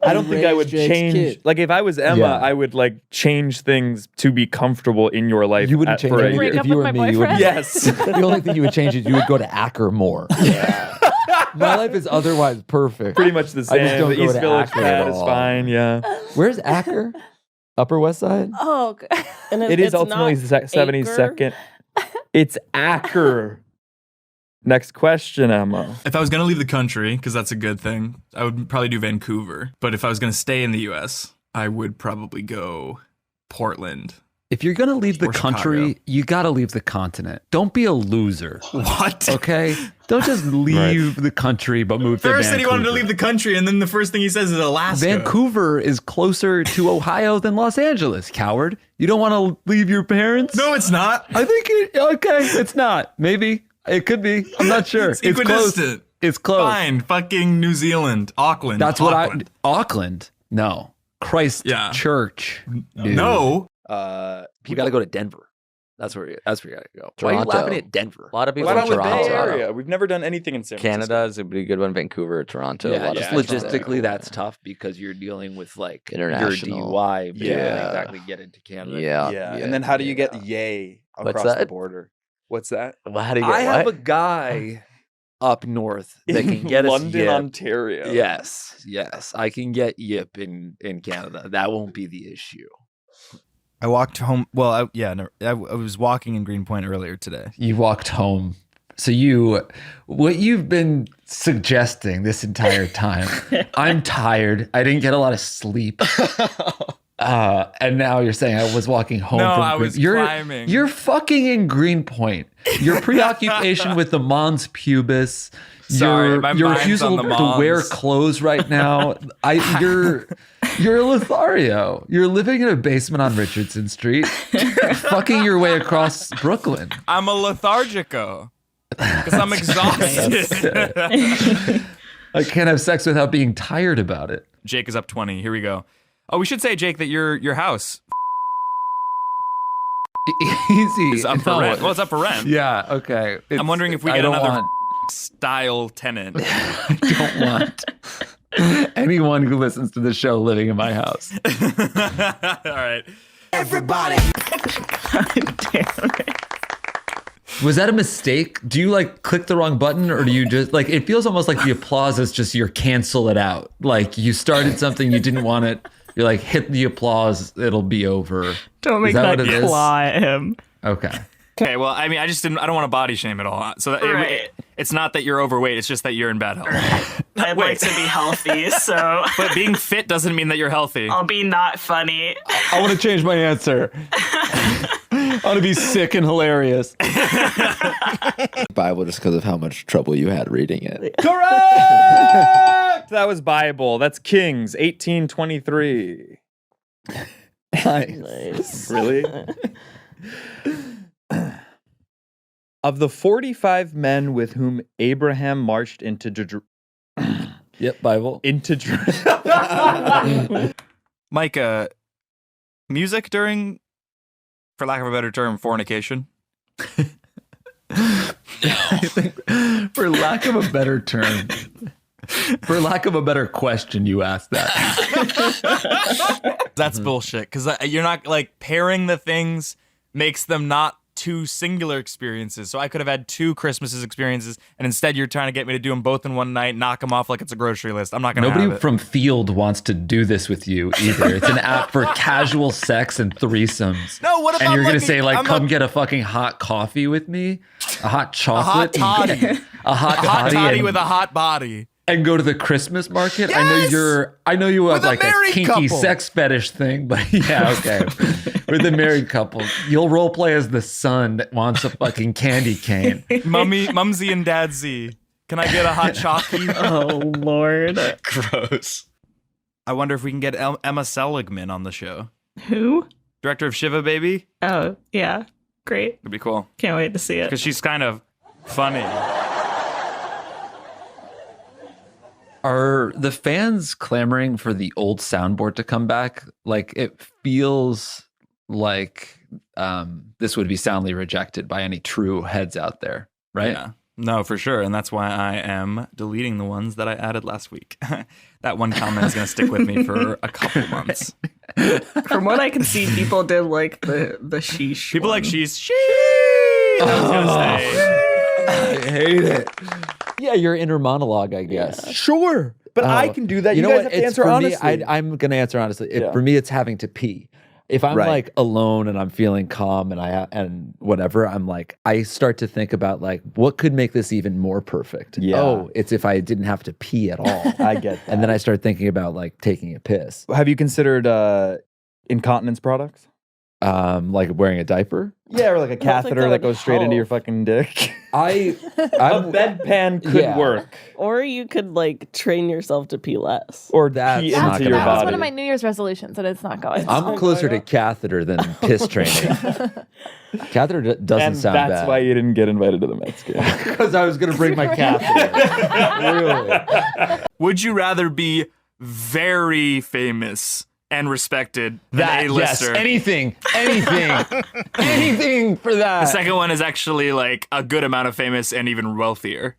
I don't think I would Jake's change. kid. Like, if I was Emma, Yeah. I would change things to be comfortable in your life. You wouldn't change for a anything. year. Break If up you with were my me, you would. boyfriend? Yes. The only thing you would change is you would go to Acker more. My life is otherwise perfect. Pretty much the same. I just don't The go East to Village Akron pad at is all. fine. Yeah. Where's Acker? Upper West Side? Oh, God. And It is it's ultimately not 72nd. It's Acker. Next question, Emma. If I was going to leave the country, because that's a good thing, I would probably do Vancouver. But if I was going to stay in the U.S., I would probably go Portland. If you're going to leave the Or country, Chicago. you got to leave the continent. Don't be a loser. What? Okay? Don't just leave the country but move to First said he wanted to Vancouver. leave the country, and then the first thing he says is Alaska. Vancouver is closer to Ohio than Los Angeles, coward. You don't want to leave your parents? No, it's not. I think it's not. Maybe. It could be. I'm not sure. It's close. equidistant. It's close. Fine. Fucking New Zealand. Auckland. That's Auckland. Auckland? No. Christchurch. Dude. No. We got to go to Denver. That's where you got to go. Why are you Toronto. laughing at Denver? A lot of people Why in not with Toronto. Bay Area? We've never done anything in San Francisco. Canada is a pretty good one. Vancouver, Toronto. Yeah, a lot just of logistically, that's tough because you're dealing with like International. your DUI. But you can't Yeah. exactly get into Canada. Yeah. And then how do you get yay What's across the that? border? What's that? Well, how do you get I have a what? guy up north that can get us London, yip. Ontario. Yes, I can get yip in Canada. That won't be the issue. I walked home. Well, I was walking in Greenpoint earlier today. You walked home. So what you've been suggesting this entire time, I'm tired. I didn't get a lot of sleep. And now you're saying I was walking home No, from I was climbing. You're fucking in Greenpoint. Your preoccupation with the mons pubis. Sorry, my your mind's refusal on the to wear mons. clothes right now. You're a Lothario. You're living in a basement on Richardson Street, fucking your way across Brooklyn. I'm a lethargico because I'm exhausted. I can't have sex without being tired about it. Jake is up 20. Here we go. Oh, we should say, Jake, that your house Easy. is up for No. rent. Well, it's up for rent. Yeah, okay. I'm wondering if we I get don't another want- style tenant. I don't want anyone who listens to the show living in my house. All right. Everybody. Damn it. Was that a mistake? Do you like click the wrong button, or do you just like it feels almost like the applause is just you're cancel it out. Like you started something, you didn't want it. You're like hit the applause, it'll be over. Don't make Is that what it is? claw at him. Okay. Okay, well, I mean, I don't want to body shame at all. So Right. it's not that you're overweight, it's just that you're in bad health. I'd like to be healthy, so But being fit doesn't mean that you're healthy. I'll be not funny. I want to change my answer. I want to be sick and hilarious. Bible just because of how much trouble you had reading it. Correct! That was Bible. That's Kings 18:23. Nice. Really? Of the 45 men with whom Abraham marched into Yep, Bible. Micah, music during, for lack of a better term, fornication? I think, for lack of a better term, for lack of a better question, you asked that. That's bullshit, because you're not, like, pairing the things makes them not two singular experiences. So I could have had two Christmases experiences, and instead you're trying to get me to do them both in one night, knock them off like it's a grocery list. I'm not going to have Nobody it. from Field wants to do this with you either. It's an app for casual sex and threesomes. No, what if and I'm you're gonna like- say like, I'm come a- get a fucking hot coffee with me, a hot chocolate, A hot toddy. a hot Hot toddy, toddy and, with a hot body. and go to the Christmas market. Yes! I know you have With a like a married kinky couple. sex fetish thing, but yeah, okay. With the married couple, you'll role play as the son that wants a fucking candy cane. Mumsy and Dadsy. Can I get a hot chalky? Oh, Lord. Gross. I wonder if we can get Emma Seligman on the show. Who? Director of Shiva Baby. Oh, yeah. Great. It'd be cool. Can't wait to see it. Because she's kind of funny. Are the fans clamoring for the old soundboard to come back? Like it feels like this would be soundly rejected by any true heads out there, right? Yeah. No, for sure. And that's why I am deleting the ones that I added last week. That one comment is going to stick with me for a couple months. From what I can see, people did like the sheesh. People like one. sheesh. I was going to say. I hate it. Yeah, your inner monologue, I guess. Sure. But I can do that. You, know guys what? have to It's answer for honestly. Me, I'm going to answer honestly. Yeah. For me, it's having to pee. If I'm Right. like alone and I'm feeling calm and whatever, I'm like, I start to think about like, what could make this even more perfect? Yeah. Oh, it's if I didn't have to pee at all. I get that. And then I start thinking about like taking a piss. Have you considered incontinence products? Like wearing a diaper. Yeah, or like a don't think catheter that that would goes straight into your help. fucking dick. A A bedpan could Yeah. work. Or you could like train yourself to pee less. Or That's pee not into gonna your That was body. one of my New Year's resolutions, and it's not going. I'm closer to catheter than piss training. Catheter doesn't and sound that's bad. why you didn't get invited to the Mets game. Because I was going to bring my catheter. Really? Would you rather be very famous and respected. That, an A-lister. yes, anything for that. The second one is actually like a good amount of famous and even wealthier,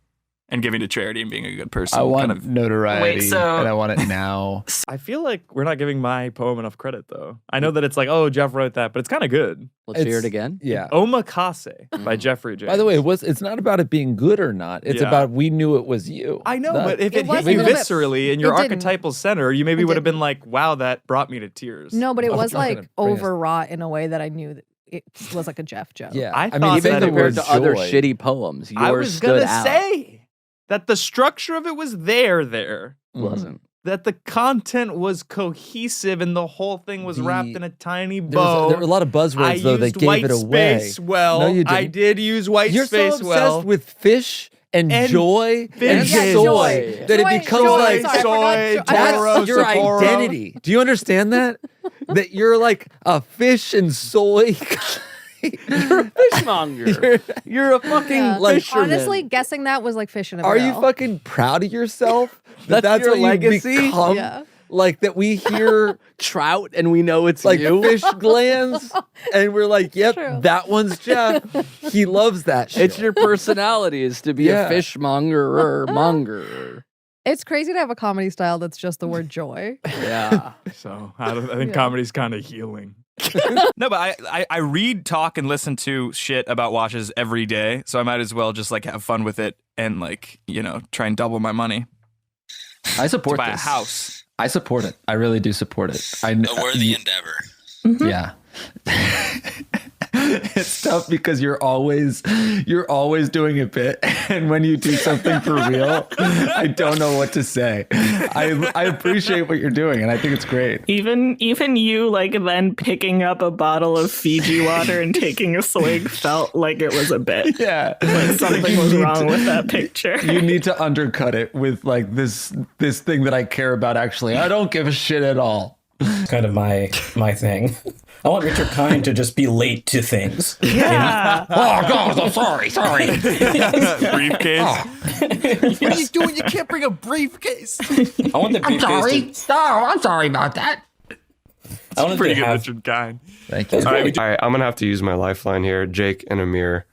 and giving to charity and being a good person. I want notoriety, and I want it now. I feel like we're not giving my poem enough credit, though. I know that it's like, oh, Jeff wrote that, but it's kind of good. Let's hear it again. Yeah. Omakase by Geoffrey James. By the way, it's not about it being good or not. It's Yeah. about we knew it was you. I know, That- but if it hit you viscerally in your archetypal center, you maybe would have been like, wow, that brought me to tears. No, but it Oh, was you're gonna like bring us- overwrought in a way that I knew that it was like a Jeff joke. Yeah. I mean, thought even that compared it to other was shitty poems, I yours was stood gonna out. say that the structure of it was there. Wasn't. That the content was cohesive and the whole thing was wrapped in a tiny There bow. were a lot of buzzwords though that used gave white it away. Space well. No, you didn't. I did use white You're space so obsessed well. with fish and joy and fishes. soy that it becomes like that's your Sapporo. identity. Do you understand that? That you're like a fish and soy. You're a fishmonger. You're a fucking fisherman. Honestly, guessing that was like fish in a Are you barrel. fucking proud of yourself? That's your what legacy? You become? Yeah. Like that we hear trout and we know it's like you. fish glands and we're like, yep, True. that one's Jeff. He loves that shit. It's your personality is to be Yeah. a fishmonger or monger. It's crazy to have a comedy style that's just the word joy. Yeah. So I think Yeah. comedy's kind of healing. No, but I read, talk, and listen to shit about watches every day, so I might as well just like have fun with it and like, you know, try and double my money. I support to buy this. a house. I support it. I really do support it. A worthy endeavor. Yeah. It's tough because you're always doing a bit, and when you do something for real, I don't know what to say. I appreciate what you're doing, and I think it's great. Even you, like, then picking up a bottle of Fiji water and taking a swig felt like it was a bit. Yeah, like something was wrong with that picture. You need to undercut it with like this thing that I care about. Actually, I don't give a shit at all. It's kind of my thing. I want Richard Kind to just be late to things. Yeah. Oh God, I'm sorry. Briefcase. What are you doing? You can't bring a briefcase. I want the briefcase to... I'm sorry about that. I want Pretty to good, have... Richard Kind. Thank you. All right, I'm gonna have to use my lifeline here, Jake and Amir.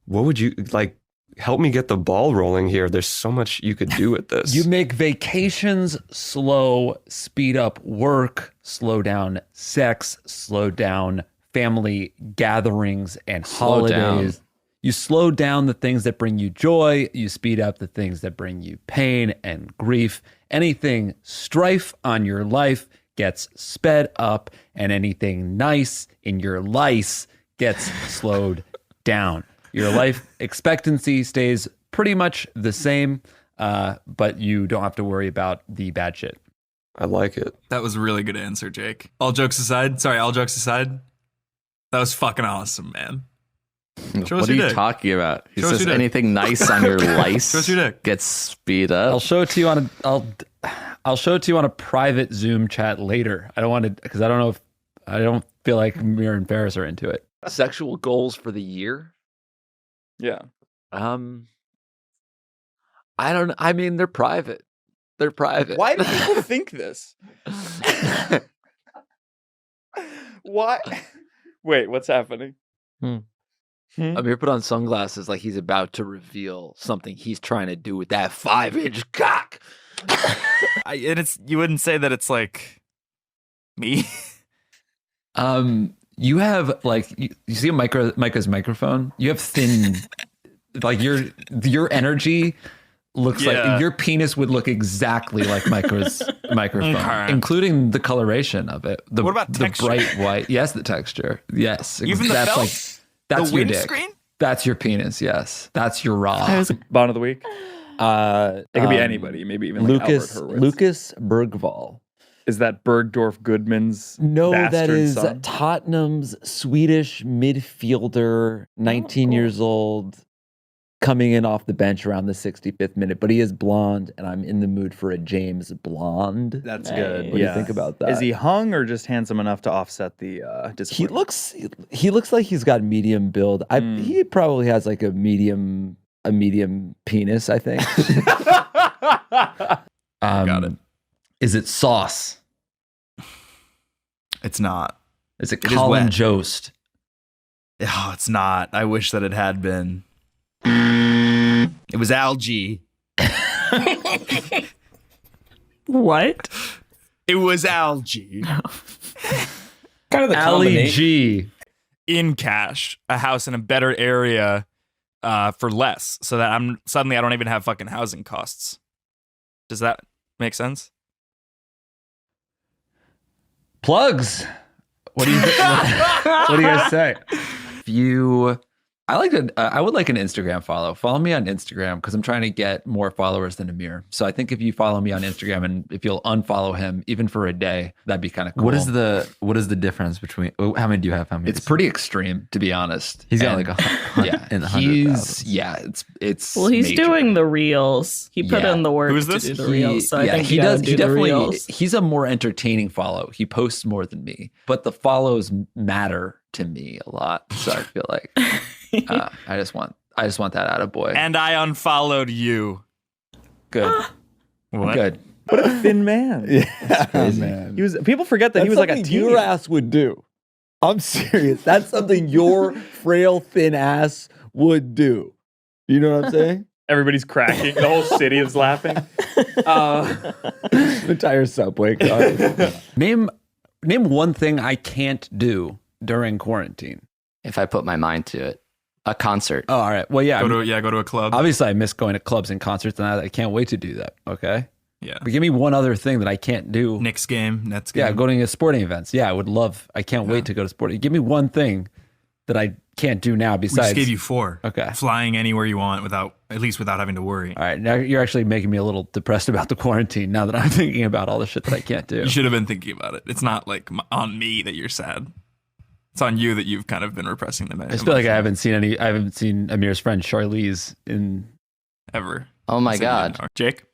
What would you like? Help me get the ball rolling here. There's so much you could do with this. You make vacations slow, speed up work, slow down sex, slow down family gatherings and Slow down. holidays. You slow down the things that bring you joy. You speed up the things that bring you pain and grief. Anything strife on your life gets sped up, and anything nice in your lice gets slowed down. Your life expectancy stays pretty much the same, but you don't have to worry about the bad shit. I like it. That was a really good answer, Jake. All jokes aside, that was fucking awesome, man. What are you talking about? He Show us says your dick. anything nice on your lice Show us your dick. gets speed up. I'll show it to you on I'll show it to you on a private Zoom chat later. I don't want to because I don't feel like Mir and Ferris are into it. Sexual goals for the year? Yeah. I don't. I mean, they're private. They're private. Why do people think this? Why? Wait, what's happening? Amir put on sunglasses like he's about to reveal something he's trying to do with that 5-inch cock. You wouldn't say that it's like me. You have like you see Micah's microphone. You have thin, like your energy looks like your penis would look exactly like Micah's microphone, Okay. including the coloration of it. What about the texture? bright white? Yes, the texture. Yes, Even the that's felt? that's The your dick. windscreen? That's your penis. Yes, that's your raw. Bond of the week. It could be anybody, maybe even like Lucas Albert Hurwitz. Lucas Bergvall. Is that Bergdorf Goodman's No, that bastard is son? Tottenham's Swedish midfielder, 19 years old, coming in off the bench around the 65th minute. But he is blonde, and I'm in the mood for a James Blonde. That's good. What do you think about that? Is he hung or just handsome enough to offset the disappointment? He looks like he's got medium build. He probably has like a medium penis, I think. Got it. Is it sauce? It's not. Is it It is Colin wet. Jost? Oh, it's not. I wish that it had been. It was algae. What? It was algae. Kind of the combination. In cash, a house in a better area for less, so that I don't even have fucking housing costs. Does that make sense? Plugs. What do you what do you guys say? I would like an Instagram follow. Follow me on Instagram because I'm trying to get more followers than Amir. So I think if you follow me on Instagram and if you'll unfollow him even for a day, that'd be kind of cool. What is the difference between? How many do you have? How many? It's pretty extreme, to be honest. He's got And like 100 in the 100,000. It's Well, he's major. doing the reels. He put in the work to do the reels. So I think he you does. gotta He do the definitely. reels. He's a more entertaining follow. He posts more than me, but the follows matter to me a lot. So I feel like I just want that out of boy. And I unfollowed you. Good. What? Good. What a thin man. Yeah, crazy. man. He was. People forget that he was like a something teen. your ass would do. I'm serious. That's something your frail, thin ass would do. You know what I'm saying? Everybody's cracking. The whole city is laughing. The entire subway car. Name one thing I can't do during quarantine. If I put my mind to it, a concert. Oh, all right. Well, yeah. Go to a club. Obviously, I miss going to clubs and concerts, and I can't wait to do that. Okay. Yeah. But give me one other thing that I can't do. Nets game. Yeah, going to sporting events. Yeah, I can't wait to go to sporting. Give me one thing that I can't do now We besides. just gave you 4. Okay. Flying anywhere you want without having to worry. All right. Now you're actually making me a little depressed about the quarantine now that I'm thinking about all the shit that I can't do. You should have been thinking about it. It's not like on me that you're sad. It's on you that you've kind of been repressing them. I just feel like I haven't seen Amir's friend Charlize in ever. Oh my God. Jake?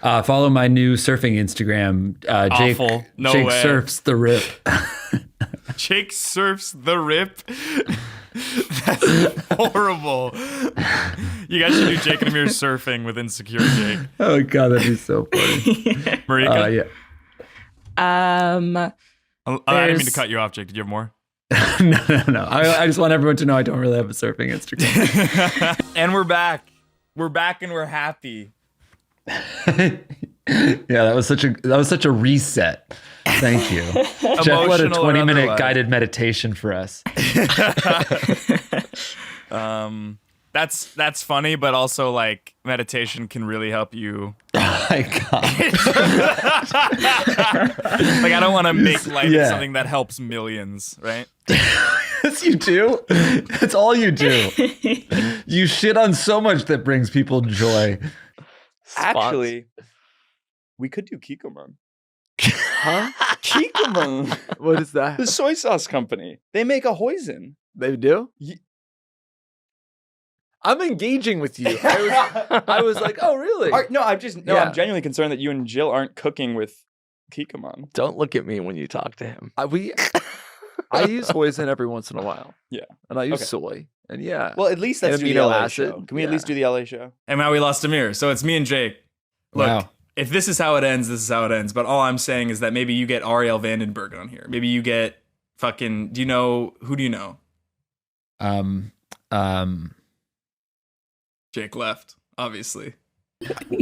Follow my new surfing Instagram. Jake, Awful. No Jake way. surfs the rip. Jake surfs the rip. That's horrible. You guys should do Jake and Amir surfing with Insecure Jake. Oh God, that'd be so funny. Marika? Yeah. I didn't mean to cut you off, Jake. Did you have more? No. I just want everyone to know I don't really have a surfing Instagram. And we're back. We're back and we're happy. Yeah, that was such a reset. Thank you. Jeff led a 20-minute guided meditation for us. That's funny, but also like meditation can really help you. Oh my God. Like I don't want to make light Yeah. of something that helps millions, right? Yes, you do. That's all you do. You shit on so much that brings people joy. Actually, we could do Kikkoman. Huh? Kikkoman. What is that? The soy sauce company. They make a hoisin. They do? I'm engaging with you. I was like, oh, really? I'm genuinely concerned that you and Jill aren't cooking with Kikkoman. Don't look at me when you talk to him. I use hoisin every once in a while. Yeah. And I use Okay. soy. And yeah. Well, at least let's And do the amino LA acid. show. Can we at least do the LA show? And now we lost Amir, so it's me and Jake. Look, Wow. if this is how it ends, this is how it ends. But all I'm saying is that maybe you get Ariel Vandenberg on here. Maybe you get fucking. Who do you know? Jake left, obviously.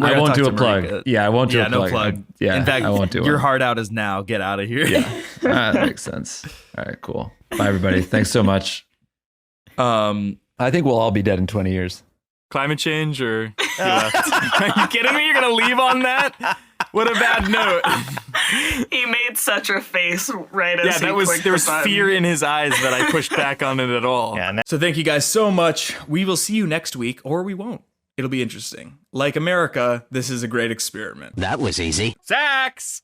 I won't do a plug. Yeah, I won't do a plug. No plug. Yeah, In fact, I won't do your one. heart out is now. Get out of here. Yeah, that makes sense. All right, cool. Bye, everybody. Thanks so much. I think we'll all be dead in 20 years. Climate change or he left? Are you kidding me? You're gonna leave on that? What a bad note. He made such a face right as Yeah, he clicked there was the button. fear in his eyes that I pushed back on it at all. So thank you guys so much. We will see you next week, or we won't. It'll be interesting. Like America, this is a great experiment. That was easy. Sax!